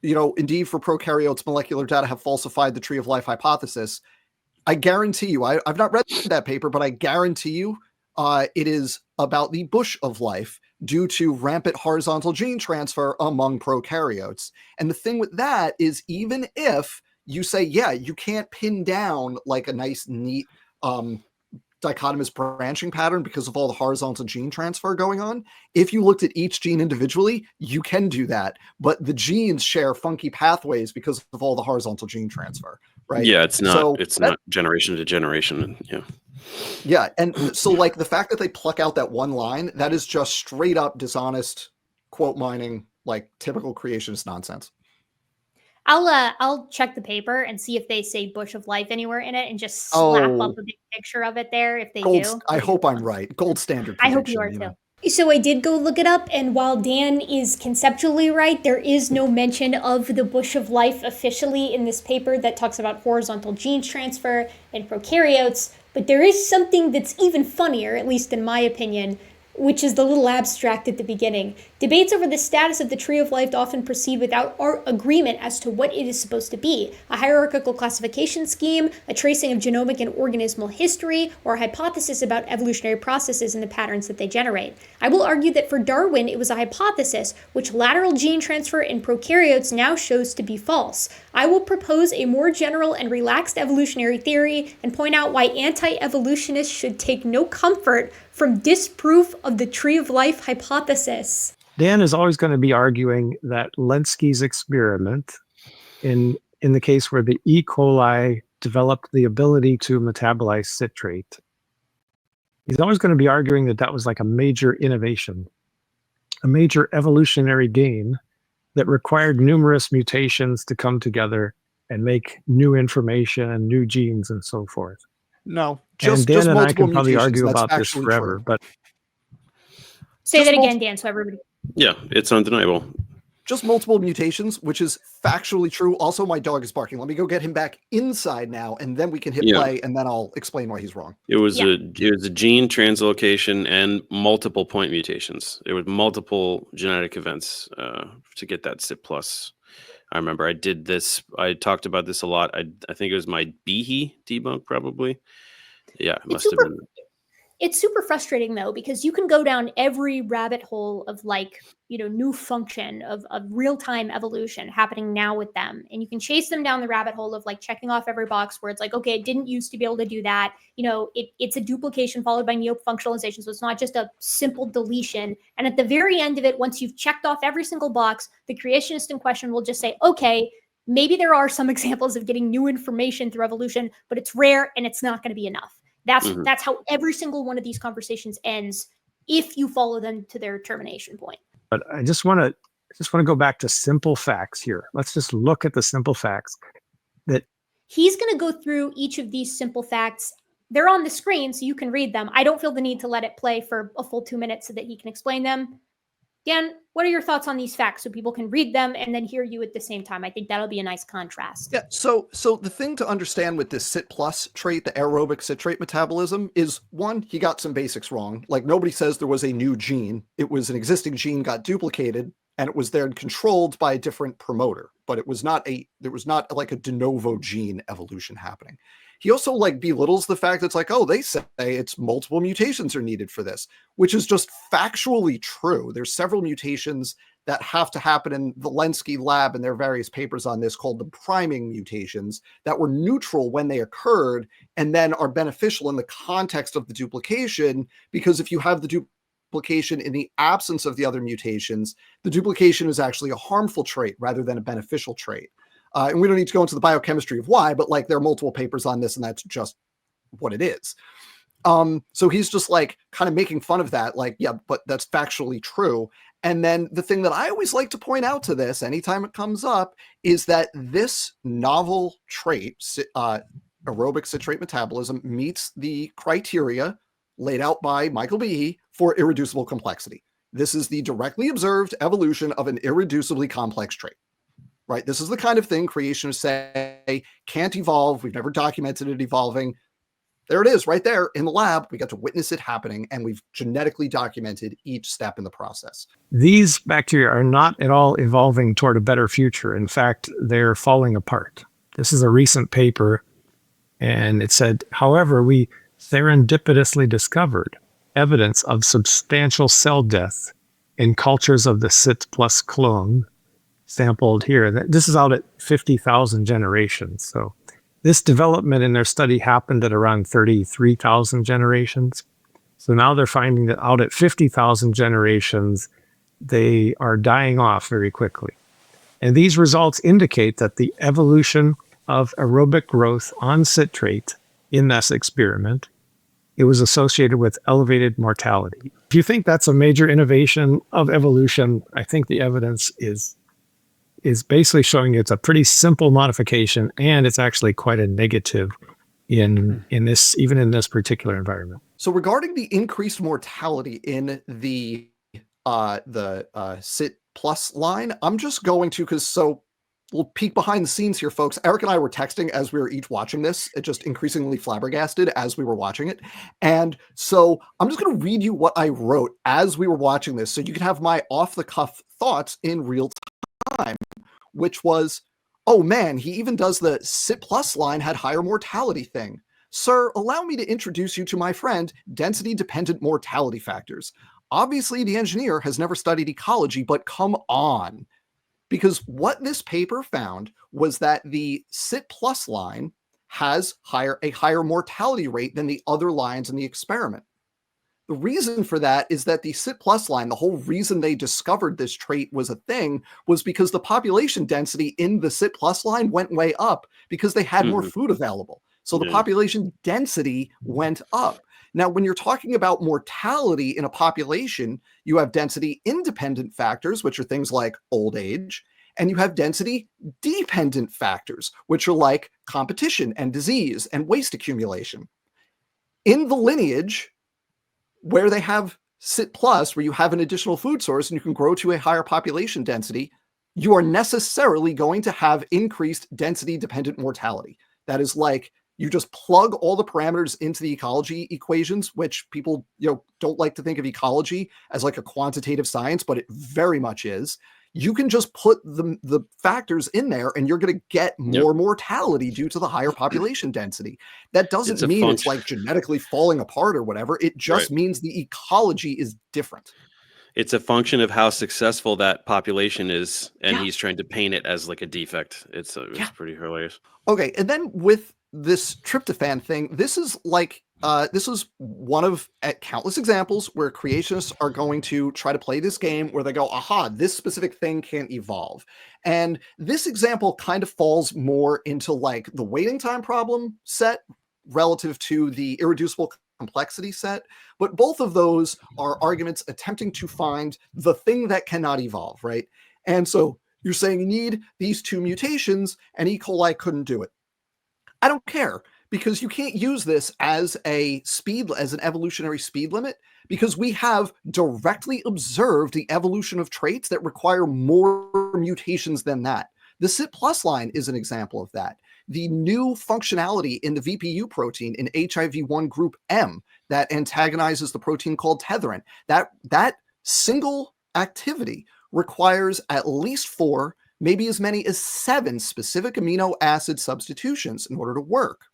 indeed for prokaryotes, molecular data have falsified the tree of life hypothesis. I guarantee you, I've not read that paper, but I guarantee you it is about the bush of life due to rampant horizontal gene transfer among prokaryotes. And the thing with that is, even if you say, yeah, you can't pin down like a nice, neat dichotomous branching pattern because of all the horizontal gene transfer going on, if you looked at each gene individually, you can do that. But the genes share funky pathways because of all the horizontal gene transfer, right? Yeah, it's not generation to generation. Yeah. Yeah, and so like the fact that they pluck out that one line, that is just straight up dishonest quote mining, like typical creationist nonsense. I'll check the paper and see if they say bush of life anywhere in it, and just slap up a big picture of it there if they do. I hope I'm right. Gold standard. I hope you are too. So I did go look it up, and while Dan is conceptually right, there is no mention of the bush of life officially in this paper that talks about horizontal gene transfer in prokaryotes. But there is something that's even funnier, at least in my opinion, which is the little abstract at the beginning. Debates over the status of the tree of life often proceed without agreement as to what it is supposed to be: a hierarchical classification scheme, a tracing of genomic and organismal history, or a hypothesis about evolutionary processes and the patterns that they generate. I will argue that for Darwin, it was a hypothesis, which lateral gene transfer in prokaryotes now shows to be false. I will propose a more general and relaxed evolutionary theory and point out why anti-evolutionists should take no comfort from disproof of the tree of life hypothesis. Dan is always going to be arguing that Lenski's experiment, in the case where the E. coli developed the ability to metabolize citrate, he's always going to be arguing that that was like a major innovation, a major evolutionary gain that required numerous mutations to come together and make new information and new genes and so forth. No, And Dan and I multiple can probably mutations. argue That's about this factually forever, true. but Say Just that again, Dan, so everybody. Yeah, it's undeniable. Just multiple mutations, which is factually true. Also, my dog is barking. Let me go get him back inside now, and then we can hit play, and then I'll explain why he's wrong. It was a gene translocation and multiple point mutations. It was multiple genetic events to get that CYP plus. I remember I did this. I talked about this a lot. I think it was my Behe debunk, probably. Yeah, it must have been. It's super frustrating though, because you can go down every rabbit hole of like, new function of real-time evolution happening now with them. And you can chase them down the rabbit hole of like checking off every box where it's like, okay, it didn't used to be able to do that. It's a duplication followed by neo-functionalization. So it's not just a simple deletion. And at the very end of it, once you've checked off every single box, the creationist in question will just say, okay, maybe there are some examples of getting new information through evolution, but it's rare and it's not going to be enough. That's how every single one of these conversations ends if you follow them to their termination point. But I just want to go back to simple facts here. Let's just look at the simple facts. That he's going to go through each of these simple facts. They're on the screen, so you can read them. I don't feel the need to let it play for a full 2 minutes so that he can explain them. Dan, what are your thoughts on these facts so people can read them and then hear you at the same time? I think that'll be a nice contrast. Yeah, so the thing to understand with this CYP plus trait, the aerobic citrate metabolism, is one, he got some basics wrong. Like nobody says there was a new gene. It was an existing gene got duplicated and it was then controlled by a different promoter, but there was not like a de novo gene evolution happening. He also like belittles the fact that it's like, oh, they say it's multiple mutations are needed for this, which is just factually true. There's several mutations that have to happen in the Lenski lab, and there are various papers on this called the priming mutations that were neutral when they occurred and then are beneficial in the context of the duplication, because if you have the duplication in the absence of the other mutations, the duplication is actually a harmful trait rather than a beneficial trait. And we don't need to go into the biochemistry of why, but like there are multiple papers on this and that's just what it is. So he's just like kind of making fun of that. Like, yeah, but that's factually true. And then the thing that I always like to point out to this anytime it comes up is that this novel trait, aerobic citrate metabolism, meets the criteria laid out by Michael Behe for irreducible complexity. This is the directly observed evolution of an irreducibly complex trait. Right? This is the kind of thing creationists say can't evolve. We've never documented it evolving. There it is right there in the lab. We got to witness it happening, and we've genetically documented each step in the process. These bacteria are not at all evolving toward a better future. In fact, they're falling apart. This is a recent paper, and it said, however, we serendipitously discovered evidence of substantial cell death in cultures of the CYP plus clone sampled here. This is out at 50,000 generations. So this development in their study happened at around 33,000 generations. So now they're finding that out at 50,000 generations, they are dying off very quickly. And these results indicate that the evolution of aerobic growth on citrate in this experiment, it was associated with elevated mortality. If you think that's a major innovation of evolution, I think the evidence is basically showing it's a pretty simple modification, and it's actually quite a negative in this, even in this particular environment. So regarding the increased mortality in the CYP plus line, I'm just going to, we'll peek behind the scenes here, folks. Eric and I were texting as we were each watching this. It just increasingly flabbergasted as we were watching it. And so I'm just going to read you what I wrote as we were watching this so you can have my off-the-cuff thoughts in real time, which was, oh man, he even does the CYP plus line had higher mortality thing. Sir, allow me to introduce you to my friend, density-dependent mortality factors. Obviously, the engineer has never studied ecology, but come on. Because what this paper found was that the CYP plus line has a higher mortality rate than the other lines in the experiment. The reason for that is that the CYP plus line, the whole reason they discovered this trait was a thing, was because the population density in the CYP plus line went way up because they had more food available. So the population density went up. Now, when you're talking about mortality in a population, you have density independent factors, which are things like old age, and you have density dependent factors, which are like competition and disease and waste accumulation. In the lineage, where they have sit plus, where you have an additional food source and you can grow to a higher population density, you are necessarily going to have increased density dependent mortality. That is like, you just plug all the parameters into the ecology equations, which people don't like to think of ecology as like a quantitative science, but it very much is. You can just put the factors in there and you're going to get more mortality due to the higher population density. That doesn't mean it's like genetically falling apart or whatever. It just means the ecology is different. It's a function of how successful that population is, and he's trying to paint it as like a defect. It's pretty hilarious. Okay, and then with this tryptophan thing, this is like this is one of countless examples where creationists are going to try to play this game where they go, aha, this specific thing can't evolve. And this example kind of falls more into like the waiting time problem set relative to the irreducible complexity set. But both of those are arguments attempting to find the thing that cannot evolve, right? And so you're saying you need these two mutations and E. coli couldn't do it. I don't care, because you can't use this as an evolutionary speed limit, because we have directly observed the evolution of traits that require more mutations than that. The SIT plus line is an example of that. The new functionality in the VPU protein in HIV1 group M that antagonizes the protein called tetherin, that single activity requires at least 4, maybe as many as 7 specific amino acid substitutions in order to work.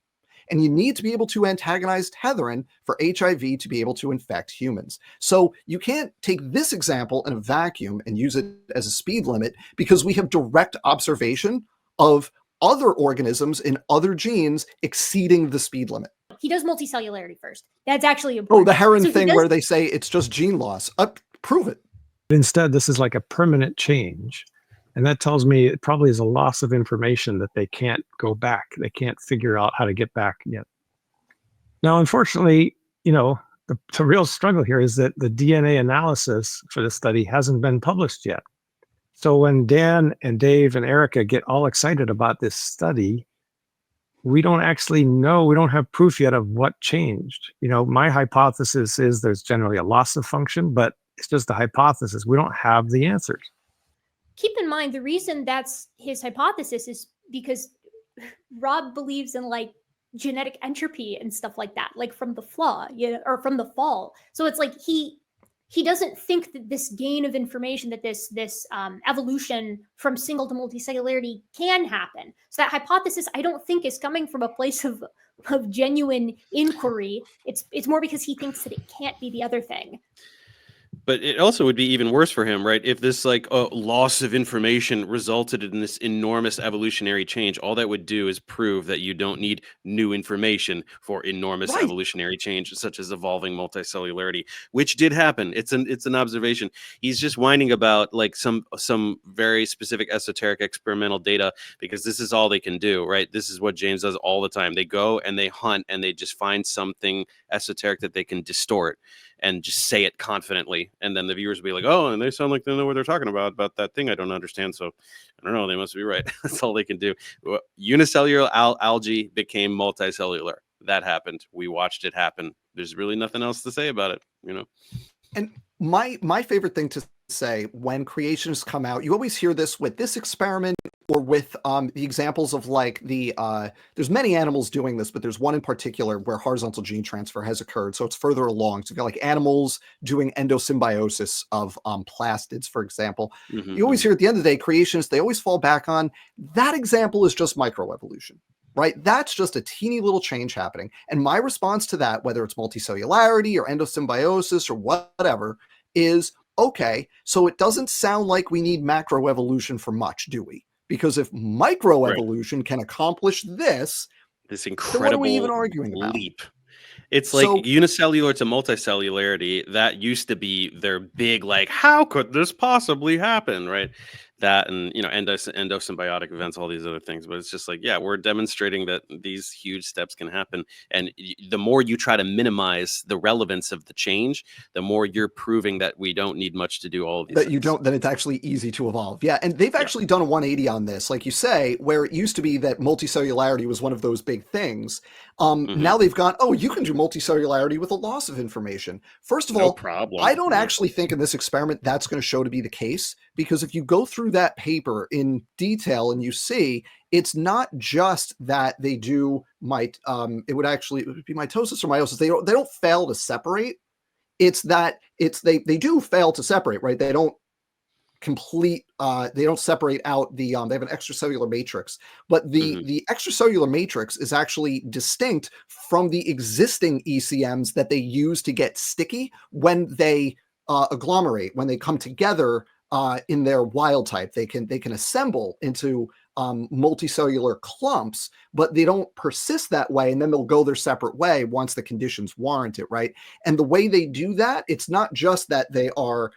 And you need to be able to antagonize tetherin for HIV to be able to infect humans. So you can't take this example in a vacuum and use it as a speed limit, because we have direct observation of other organisms in other genes exceeding the speed limit. He does multicellularity first. That's actually important. Oh, the heron thing where they say it's just gene loss. Prove it. Instead, this is like a permanent change. And that tells me it probably is a loss of information that they can't go back. They can't figure out how to get back yet. Now, unfortunately, the real struggle here is that the DNA analysis for this study hasn't been published yet. So when Dan and Dave and Erika get all excited about this study, we don't actually know, we don't have proof yet of what changed. My hypothesis is there's generally a loss of function, but it's just a hypothesis. We don't have the answers. Keep in mind, the reason that's his hypothesis is because Rob believes in like genetic entropy and stuff like that, like from the flaw, or from the fall. So it's like he doesn't think that this gain of information, that this evolution from single to multicellularity can happen. So that hypothesis, I don't think, is coming from a place of genuine inquiry. It's more because he thinks that it can't be the other thing. But it also would be even worse for him, right? If this loss of information resulted in this enormous evolutionary change, all that would do is prove that you don't need new information for enormous evolutionary change, such as evolving multicellularity, which did happen. It's an observation. He's just whining about like some very specific esoteric experimental data, because this is all they can do, right? This is what James does all the time. They go and they hunt and they just find something esoteric that they can distort and just say it confidently, and then the viewers will be like, oh, and they sound like they know what they're talking about that thing I don't understand, so I don't know, they must be right. That's all they can do. Unicellular algae became multicellular. That happened. We watched it happen. There's really nothing else to say about it, And my favorite thing to say when creationists come out, you always hear this with this experiment or with the examples of like there's many animals doing this, but there's one in particular where horizontal gene transfer has occurred. So it's further along. So you've got like animals doing endosymbiosis of plastids, for example. You always hear at the end of the day, creationists, they always fall back on that example is just microevolution. Right? That's just a teeny little change happening. And my response to that, whether it's multicellularity or endosymbiosis or whatever, is okay, so it doesn't sound like we need macroevolution for much, do we? Because if microevolution can accomplish this incredible what are we even arguing about? Leap. It's like unicellular to multicellularity. That used to be their big, like, how could this possibly happen, right? that, and endosymbiotic events, all these other things. But it's just like, yeah, we're demonstrating that these huge steps can happen, and the more you try to minimize the relevance of the change, the more you're proving that we don't need much to do all of these things. That it's actually easy to evolve. Yeah, and they've actually done a 180 on this, like you say, where it used to be that multicellularity was one of those big things. Now they've gone, oh, you can do multicellularity with a loss of information. First of all, problem. I don't actually think in this experiment that's going to show to be the case, because if you go through that paper in detail and you see, it's not just that they do it would be mitosis or meiosis. They don't fail to separate. It's that they do fail to separate, right? They don't they don't separate out they have an extracellular matrix, but the extracellular matrix is actually distinct from the existing ECMs that they use to get sticky when they agglomerate, when they come together in their wild type. They can assemble into multicellular clumps, but they don't persist that way, and then they'll go their separate way once the conditions warrant it, right? And the way they do that, it's not just that they are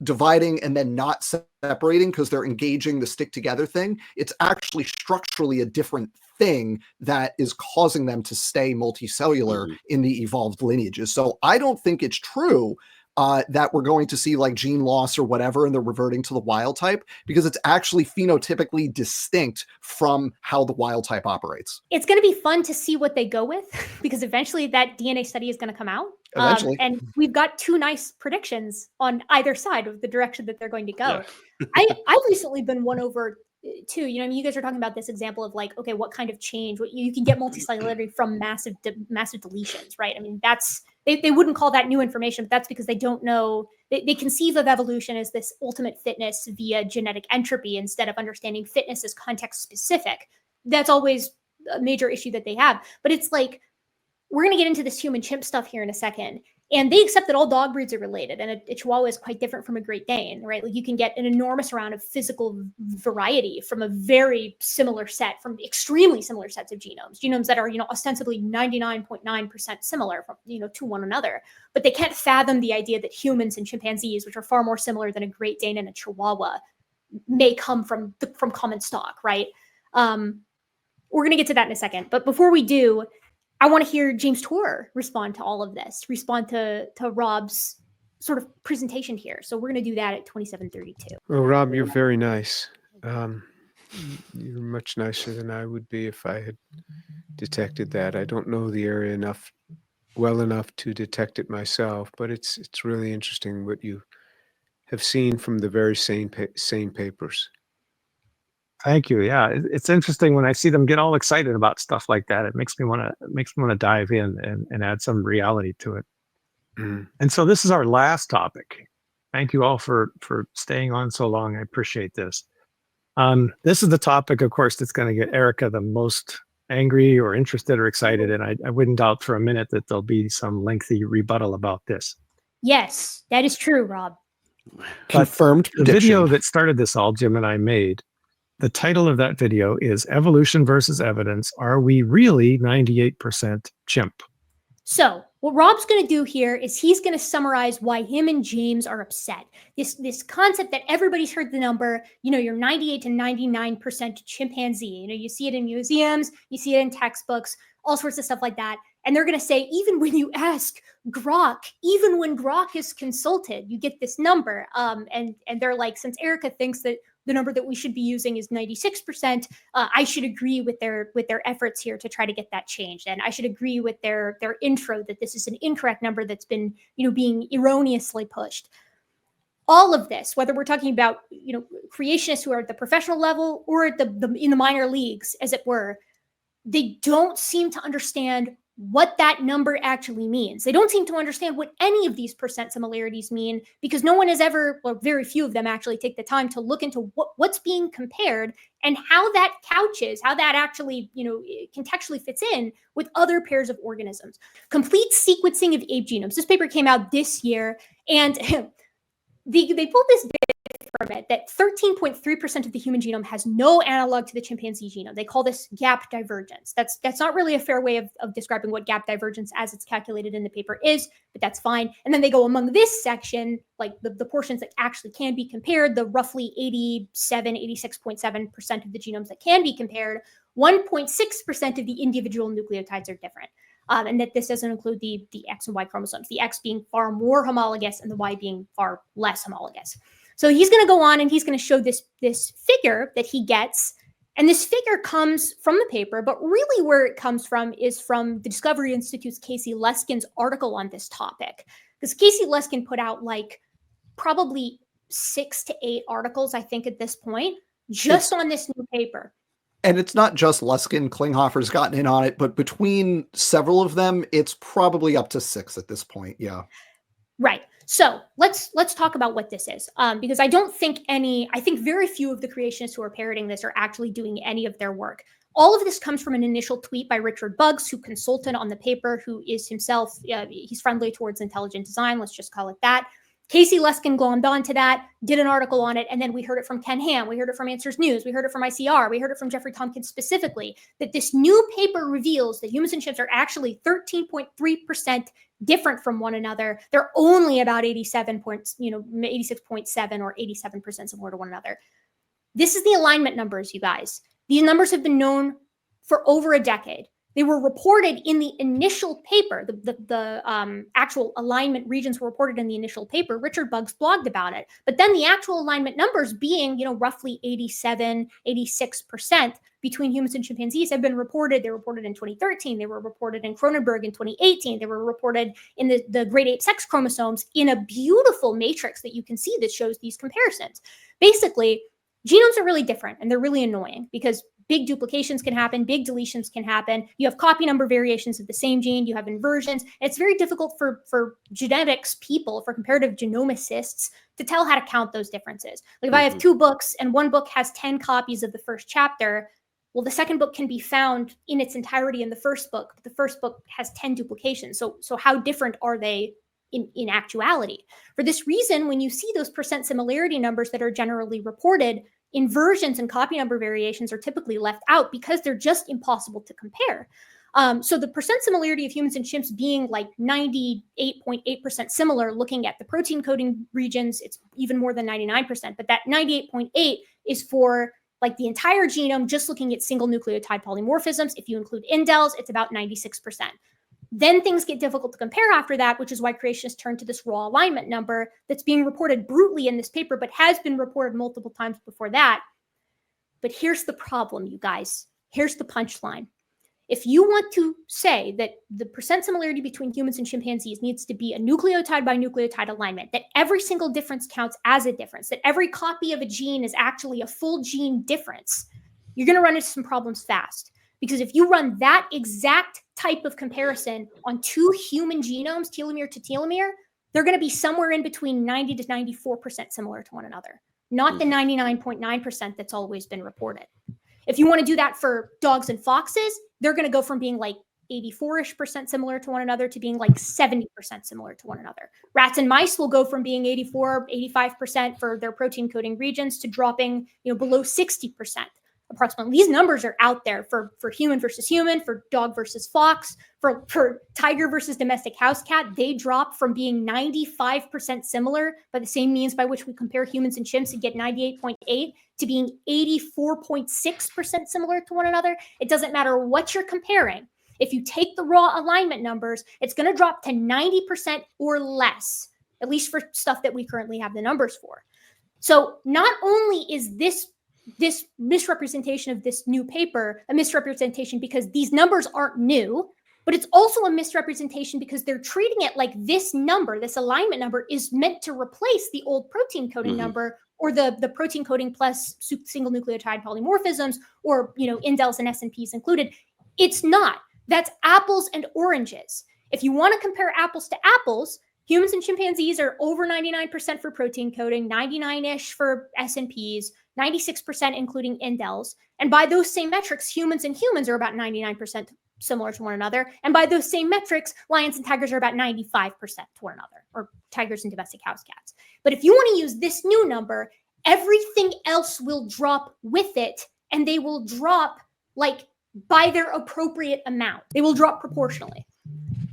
dividing and then not separating because they're engaging the stick together thing. It's actually structurally a different thing that is causing them to stay multicellular in the evolved lineages. So I don't think it's true that we're going to see like gene loss or whatever and they're reverting to the wild type, because it's actually phenotypically distinct from how the wild type operates. It's going to be fun to see what they go with, because eventually that DNA study is going to come out. Eventually. And we've got two nice predictions on either side of the direction that they're going to go. Yeah. I've recently been won over too. You guys are talking about this example of like, okay, what kind of change? You can get multicellularity from massive deletions, right? I mean, they wouldn't call that new information, but that's because they don't know. They conceive of evolution as this ultimate fitness via genetic entropy instead of understanding fitness as context specific. That's always a major issue that they have. But it's like, we're going to get into this human-chimp stuff here in a second. And they accept that all dog breeds are related, and a Chihuahua is quite different from a Great Dane, right? Like you can get an enormous amount of physical variety from a very similar set, from extremely similar sets of genomes that are, ostensibly 99.9% similar from, to one another. But they can't fathom the idea that humans and chimpanzees, which are far more similar than a Great Dane and a Chihuahua, may come from common stock, right? We're going to get to that in a second. But before we do, I want to hear James Tour respond to all of this, respond to Rob's sort of presentation here. So we're going to do that at 27:32. Well, Rob, you're very nice. You're much nicer than I would be if I had detected that. I don't know the area well enough to detect it myself, but it's really interesting what you have seen from the very same papers. Thank you. Yeah, it's interesting when I see them get all excited about stuff like that. It makes me want to dive in and add some reality to it. And so this is our last topic. Thank you all for staying on so long. I appreciate this. This is the topic, of course, that's going to get Erika the most angry or interested or excited. And I wouldn't doubt for a minute that there'll be some lengthy rebuttal about this. Yes, that is true, Rob. Confirmed prediction. The video that started this all, Jim and I made, the title of that video is Evolution versus Evidence. Are we really 98% chimp? So what Rob's going to do here is he's going to summarize why him and James are upset. This concept that everybody's heard the number, you're 98 to 99% chimpanzee. You see it in museums, you see it in textbooks, all sorts of stuff like that. And they're going to say, even when you ask Grok, even when Grok is consulted, you get this number. And they're like, since Erika thinks that the number that we should be using is 96%, I should agree with their efforts here to try to get that changed. And I should agree with their intro that this is an incorrect number that's been, being erroneously pushed. All of this, whether we're talking about, creationists who are at the professional level or at in the minor leagues, as it were, they don't seem to understand what that number actually means. They don't seem to understand what any of these percent similarities mean, because no one has ever, or very few of them actually take the time to look into what's being compared and how that couches, how that actually, contextually fits in with other pairs of organisms. Complete sequencing of ape genomes. This paper came out this year, and they pulled this bit from from it that 13.3% of the human genome has no analog to the chimpanzee genome. They call this gap divergence. That's not really a fair way of describing what gap divergence as it's calculated in the paper is, but that's fine. And then they go among this section, like the portions that actually can be compared, the roughly 86.7% of the genomes that can be compared, 1.6% of the individual nucleotides are different. And that this doesn't include the X and Y chromosomes, the X being far more homologous and the Y being far less homologous. So he's going to go on and he's going to show this figure that he gets. And this figure comes from the paper, but really where it comes from is from the Discovery Institute's Casey Luskin's article on this topic. Because Casey Luskin put out like probably 6 to 8 articles, I think, at this point, just on this new paper. And it's not just Luskin, Klinghoffer's gotten in on it, but between several of them, it's probably up to 6 at this point. Yeah. Right. So let's talk about what this is, because I think very few of the creationists who are parroting this are actually doing any of their work. All of this comes from an initial tweet by Richard Buggs, who consulted on the paper, who is himself, he's friendly towards intelligent design, let's just call it that. Casey Luskin glommed onto that, did an article on it, and then we heard it from Ken Ham, we heard it from Answers News, we heard it from ICR, we heard it from Jeffrey Tompkins specifically, that this new paper reveals that humans and chimps are actually 13.3% different from one another. They're only about 86.7 or 87% similar to one another. This is the alignment numbers, you guys. These numbers have been known for over a decade. They were reported in the initial paper. The actual alignment regions were reported in the initial paper. Richard Buggs blogged about it. But then the actual alignment numbers being, roughly 87, 86% between humans and chimpanzees have been reported. They were reported in 2013. They were reported in Cronenberg in 2018. They were reported in the great ape sex chromosomes in a beautiful matrix that you can see that shows these comparisons. Basically, genomes are really different and they're really annoying because big duplications can happen, big deletions can happen. You have copy number variations of the same gene, you have inversions. And it's very difficult for genetics people, for comparative genomicists, to tell how to count those differences. Like if I have 2 books and one book has 10 copies of the first chapter, well, the second book can be found in its entirety in the first book, but the first book has 10 duplications. So how different are they in actuality? For this reason, when you see those percent similarity numbers that are generally reported, inversions and copy number variations are typically left out because they're just impossible to compare. So the percent similarity of humans and chimps being like 98.8% similar, looking at the protein coding regions, it's even more than 99%, but that 98.8 is for like the entire genome, just looking at single nucleotide polymorphisms. If you include indels, it's about 96%. Then things get difficult to compare after that, which is why creationists turn to this raw alignment number that's being reported brutally in this paper, but has been reported multiple times before that. But here's the problem, you guys. Here's the punchline. If you want to say that the percent similarity between humans and chimpanzees needs to be a nucleotide by nucleotide alignment, that every single difference counts as a difference, that every copy of a gene is actually a full gene difference, you're going to run into some problems fast. Because if you run that exact type of comparison on 2 human genomes, telomere to telomere, they're going to be somewhere in between 90 to 94% similar to one another, not the 99.9% that's always been reported. If you want to do that for dogs and foxes, they're going to go from being like 84-ish% similar to one another to being like 70% similar to one another. Rats and mice will go from being 84, 85% for their protein coding regions to dropping, below 60%. Approximately. These numbers are out there for human versus human, for dog versus fox, for tiger versus domestic house cat. They drop from being 95% similar by the same means by which we compare humans and chimps and get 98.8 to being 84.6% similar to one another. It doesn't matter what you're comparing. If you take the raw alignment numbers, it's going to drop to 90% or less, at least for stuff that we currently have the numbers for. So not only is this misrepresentation of this new paper a misrepresentation because these numbers aren't new, but it's also a misrepresentation because they're treating it like this number, this alignment number, is meant to replace the old protein coding number, or the protein coding plus single nucleotide polymorphisms, or indels and SNPs included. It's not. That's apples and oranges. If you want to compare apples to apples, humans and chimpanzees are over 99% for protein coding, 99-ish for SNPs, 96% including indels. And by those same metrics, humans and humans are about 99% similar to one another. And by those same metrics, lions and tigers are about 95% to one another, or tigers and domestic house cats. But if you want to use this new number, everything else will drop with it, and they will drop like by their appropriate amount. They will drop proportionally.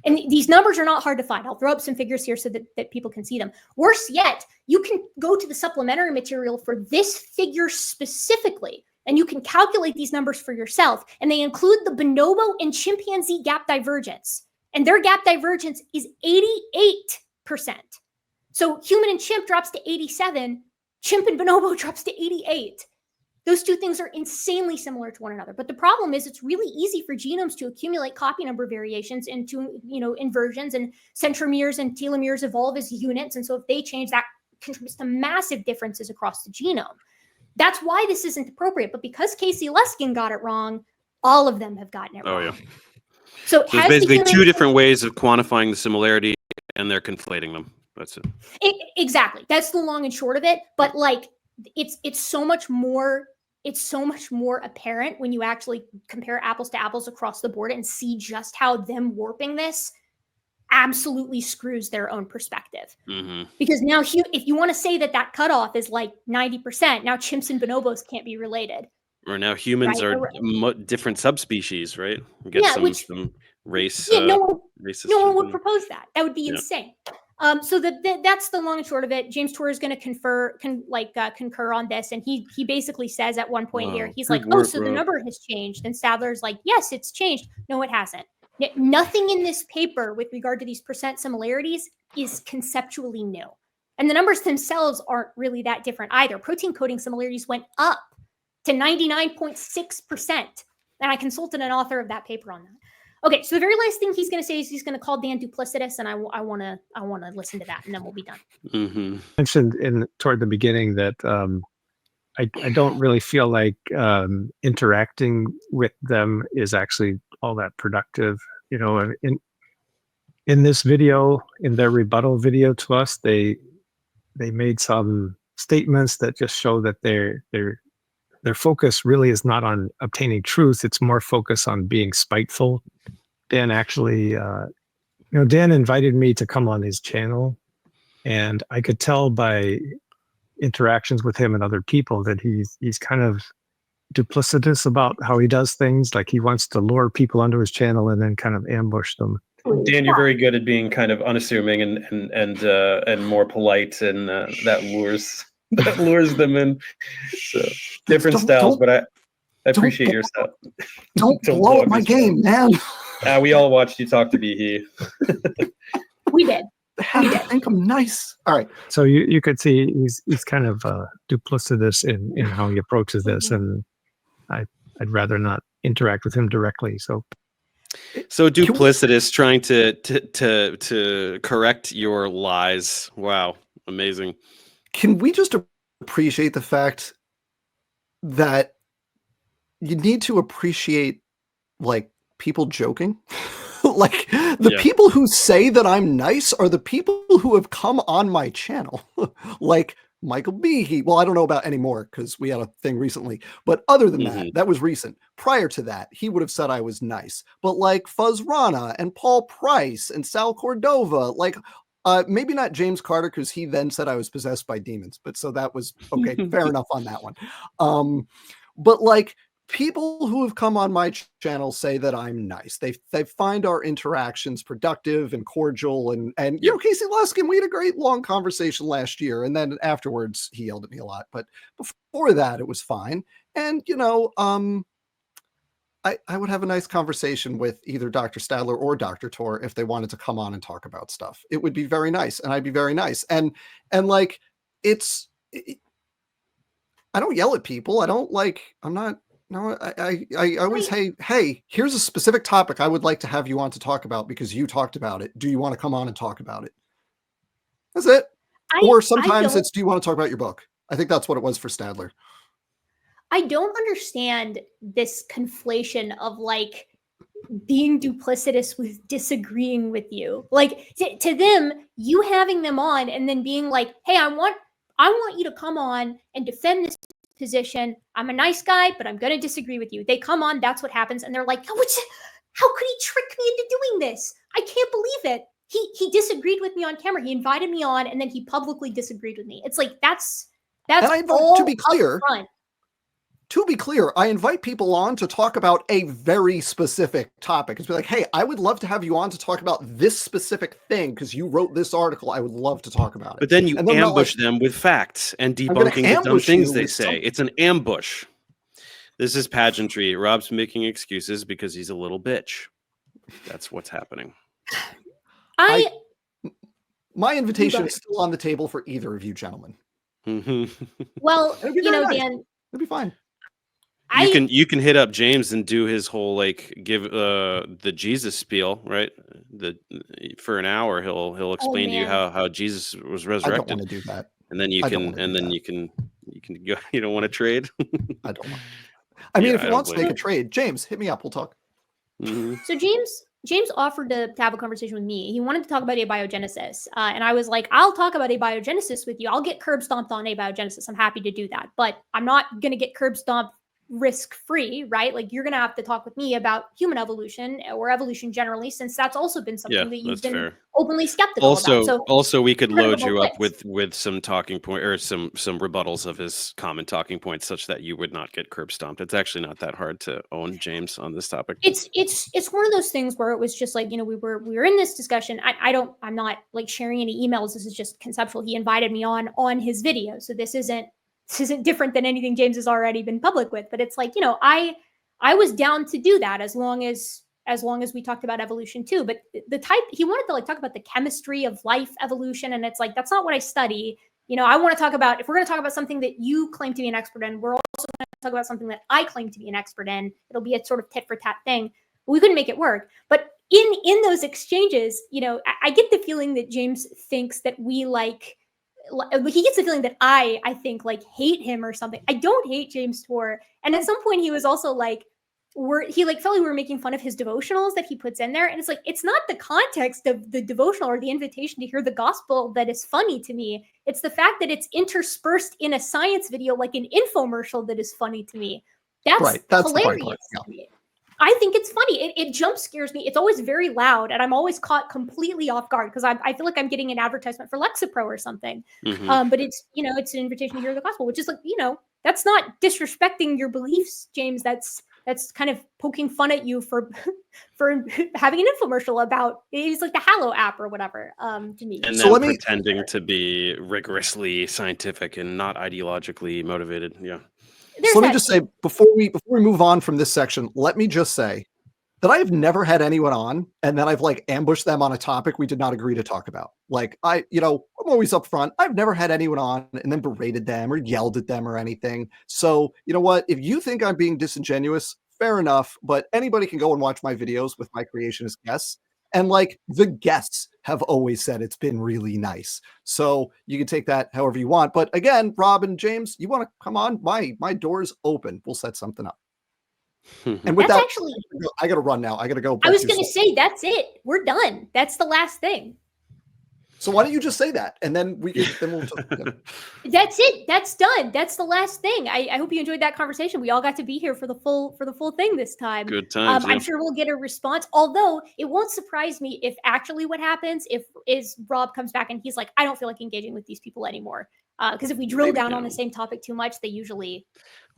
And these numbers are not hard to find. I'll throw up some figures here so that people can see them. Worse yet, you can go to the supplementary material for this figure specifically, and you can calculate these numbers for yourself. And they include the bonobo and chimpanzee gap divergence. And their gap divergence is 88%. So human and chimp drops to 87, chimp and bonobo drops to 88. Those two things are insanely similar to one another. But the problem is it's really easy for genomes to accumulate copy number variations into, inversions, and centromeres and telomeres evolve as units. And so if they change, that contributes to massive differences across the genome. That's why this isn't appropriate. But because Casey Luskin got it wrong, all of them have gotten it wrong. Oh, yeah. So there's basically two different ways of quantifying the similarity, and they're conflating them. That's it. Exactly. That's the long and short of it. But like, it's so much more. It's so much more apparent when you actually compare apples to apples across the board and see just how them warping this absolutely screws their own perspective. Mm-hmm. Because now, if you want to say that cutoff is like 90%, now chimps and bonobos can't be related. Or now humans are different subspecies, right? Get some race. No one would racist propose that. That would be insane. So that's the long and short of it. James Tour is going to concur on this, and he basically says at one point here, he's like, so the number has changed, and Stadler's like, yes, it's changed. No, it hasn't. Nothing in this paper with regard to these percent similarities is conceptually new, and the numbers themselves aren't really that different either. Protein coding similarities went up to 99.6%, and I consulted an author of that paper on that. Okay, so the very last thing he's going to say is he's going to call Dan duplicitous, and I want to listen to that, and then we'll be done. Mm-hmm. Mentioned toward the beginning that I don't really feel like interacting with them is actually all that productive. In this video, in their rebuttal video to us, they made some statements that just show that their focus really is not on obtaining truth. It's more focus on being spiteful. Dan actually, Dan invited me to come on his channel, and I could tell by interactions with him and other people that he's kind of duplicitous about how he does things. Like he wants to lure people onto his channel and then kind of ambush them. Dan, you're very good at being kind of unassuming and more polite, and that lures them in. So different styles, but I appreciate your stuff. Don't blow up my game, man. We all watched you talk to Behe. We did. I think I'm nice. All right. So you could see he's kind of duplicitous in how he approaches this, and I'd rather not interact with him directly. So duplicitous, trying to correct your lies. Wow, amazing. Can we just appreciate the fact that you need to appreciate like people joking? Like the people who say that I'm nice are the people who have come on my channel. Like Michael Behe. Well, I don't know about anymore because we had a thing recently. But other than that was recent. Prior to that, he would have said I was nice. But like Fuzz Rana and Paul Price and Sal Cordova, like maybe not James Carter, because he then said I was possessed by demons. But so that was okay. Fair enough on that one. But like people who have come on my channel say that I'm nice. They find our interactions productive and cordial. And Casey Luskin, we had a great long conversation last year. And then afterwards he yelled at me a lot. But before that, it was fine. And, I would have a nice conversation with either Dr. Stadler or Dr. Tor if they wanted to come on and talk about stuff. It would be very nice. And I'd be very nice. And like, I don't yell at people. I always say, hey, here's a specific topic I would like to have you on to talk about because you talked about it. Do you want to come on and talk about it? That's it. Or sometimes it's, do you want to talk about your book? I think that's what it was for Stadler. I don't understand this conflation of like being duplicitous with disagreeing with you. Like to them, you having them on and then being like, hey, I want you to come on and defend this position. I'm a nice guy, but I'm going to disagree with you. They come on, that's what happens. And they're like, how could he trick me into doing this? I can't believe it. He disagreed with me on camera. He invited me on and then he publicly disagreed with me. It's like, that's That's And I invite, all to be clear, upfront. I invite people on to talk about a very specific topic. It's be like, hey, I would love to have you on to talk about this specific thing because you wrote this article. I would love to talk about it. But then you and ambush them with facts and I'm gonna debunking the dumb ambush things you they with say. some- It's an ambush. This is pageantry. Rob's making excuses because he's a little bitch. That's what's happening. My invitation is still on the table for either of you gentlemen. Well, It'd be you very know, nice. Dan, It'd be fine. You can hit up James and do his whole like give the Jesus spiel, right? For an hour he'll explain to you man. how Jesus was I resurrected. don't want to do that. And then you can go. You don't want to trade. I don't want. I mean, Yeah, if he I wants to don't make a trade, James, hit me up. We'll talk. So James offered to have a conversation with me. He wanted to talk about abiogenesis. And I was like, I'll talk about abiogenesis with you. I'll get curb stomped on abiogenesis. I'm happy to do that. But I'm not going to get curb stomped risk-free, right? Like you're going to have to talk with me about human evolution or evolution generally, since that's also been something that you've been openly skeptical about. So also we could load you up with some talking point or some rebuttals of his common talking points such that you would not get curb stomped. It's actually not that hard to own James on this topic. It's one of those things where it was just like, you know, we were in this discussion. I'm not like sharing any emails. This is just conceptual. He invited me on his video. So this isn't different than anything James has already been public with, but it's like, you know, I was down to do that as long as we talked about evolution too. But the type he wanted to like talk about the chemistry of life evolution, and it's like that's not what I study. You know, I want to talk about, if we're going to talk about something that you claim to be an expert in, we're also going to talk about something that I claim to be an expert in. It'll be a sort of tit for tat thing. We couldn't make it work. But in those exchanges, you know, I get the feeling that James thinks that we he gets the feeling that I think like hate him or something. I don't hate James Tour. And at some point he was also like, he felt like we were making fun of his devotionals that he puts in there. And it's like, it's not the context of the devotional or the invitation to hear the gospel that is funny to me. It's the fact that it's interspersed in a science video, like an infomercial, that is funny to me. That's hilarious to me. I think it's funny. It jump scares me. It's always very loud, and I'm always caught completely off guard because I feel like I'm getting an advertisement for Lexapro or something. But it's, you know, it's an invitation to hear the gospel, which is like, you know, that's not disrespecting your beliefs, James. That's kind of poking fun at you for having an infomercial about it's like the Hallow app or whatever. To me, and then pretending to be rigorously scientific and not ideologically motivated. Yeah. So let me just say before we move on from this section, let me just say that I have never had anyone on and then I've like ambushed them on a topic we did not agree to talk about. Like I'm always upfront. I've never had anyone on and then berated them or yelled at them or anything. So you know what? If you think I'm being disingenuous, fair enough. But anybody can go and watch my videos with my creationist guests. And like the guests have always said it's been really nice. So you can take that however you want. But again, Rob and James, you want to come on? My door's open. We'll set something up. And with that, I got to run now. I got to go. I was going to say, that's it. We're done. That's the last thing. So why don't you just say that? And then we'll talk. That's it. That's done. That's the last thing. I hope you enjoyed that conversation. We all got to be here for the full thing this time. Good times. I'm sure we'll get a response. Although it won't surprise me if actually what happens is Rob comes back and he's like, I don't feel like engaging with these people anymore. Because if we drill down on the same topic too much, they usually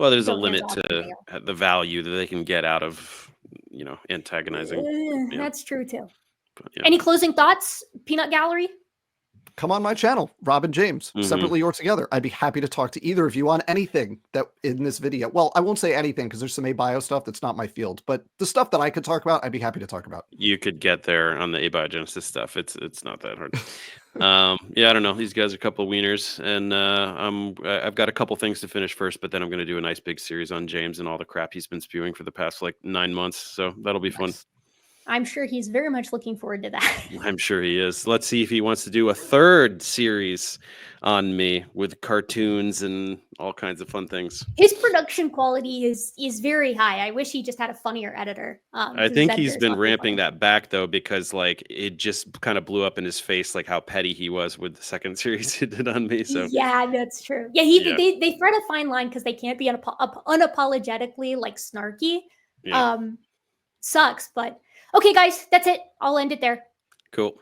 there's a limit to the value that they can get out of antagonizing. That's true too. But, any closing thoughts, Peanut Gallery? Come on my channel, Rob and James, separately or together. I'd be happy to talk to either of you on anything that in this video. Well, I won't say anything because there's some abio stuff that's not my field, but the stuff that I could talk about, I'd be happy to talk about. You could get there on the abiogenesis stuff. It's not that hard. I don't know. These guys are a couple of wieners, and I've got a couple things to finish first, but then I'm going to do a nice big series on James and all the crap he's been spewing for the past 9 months. So that'll be fun. I'm sure he's very much looking forward to that. I'm sure he is. Let's see if he wants to do a third series on me with cartoons and all kinds of fun things. His production quality is very high. I wish he just had a funnier editor. I think he's been ramping that back though, because it just kind of blew up in his face, like how petty he was with the second series he did on me. So yeah, that's true. Yeah, they thread a fine line because they can't be unapologetically snarky. Yeah. Sucks, but. Okay, guys, that's it. I'll end it there. Cool.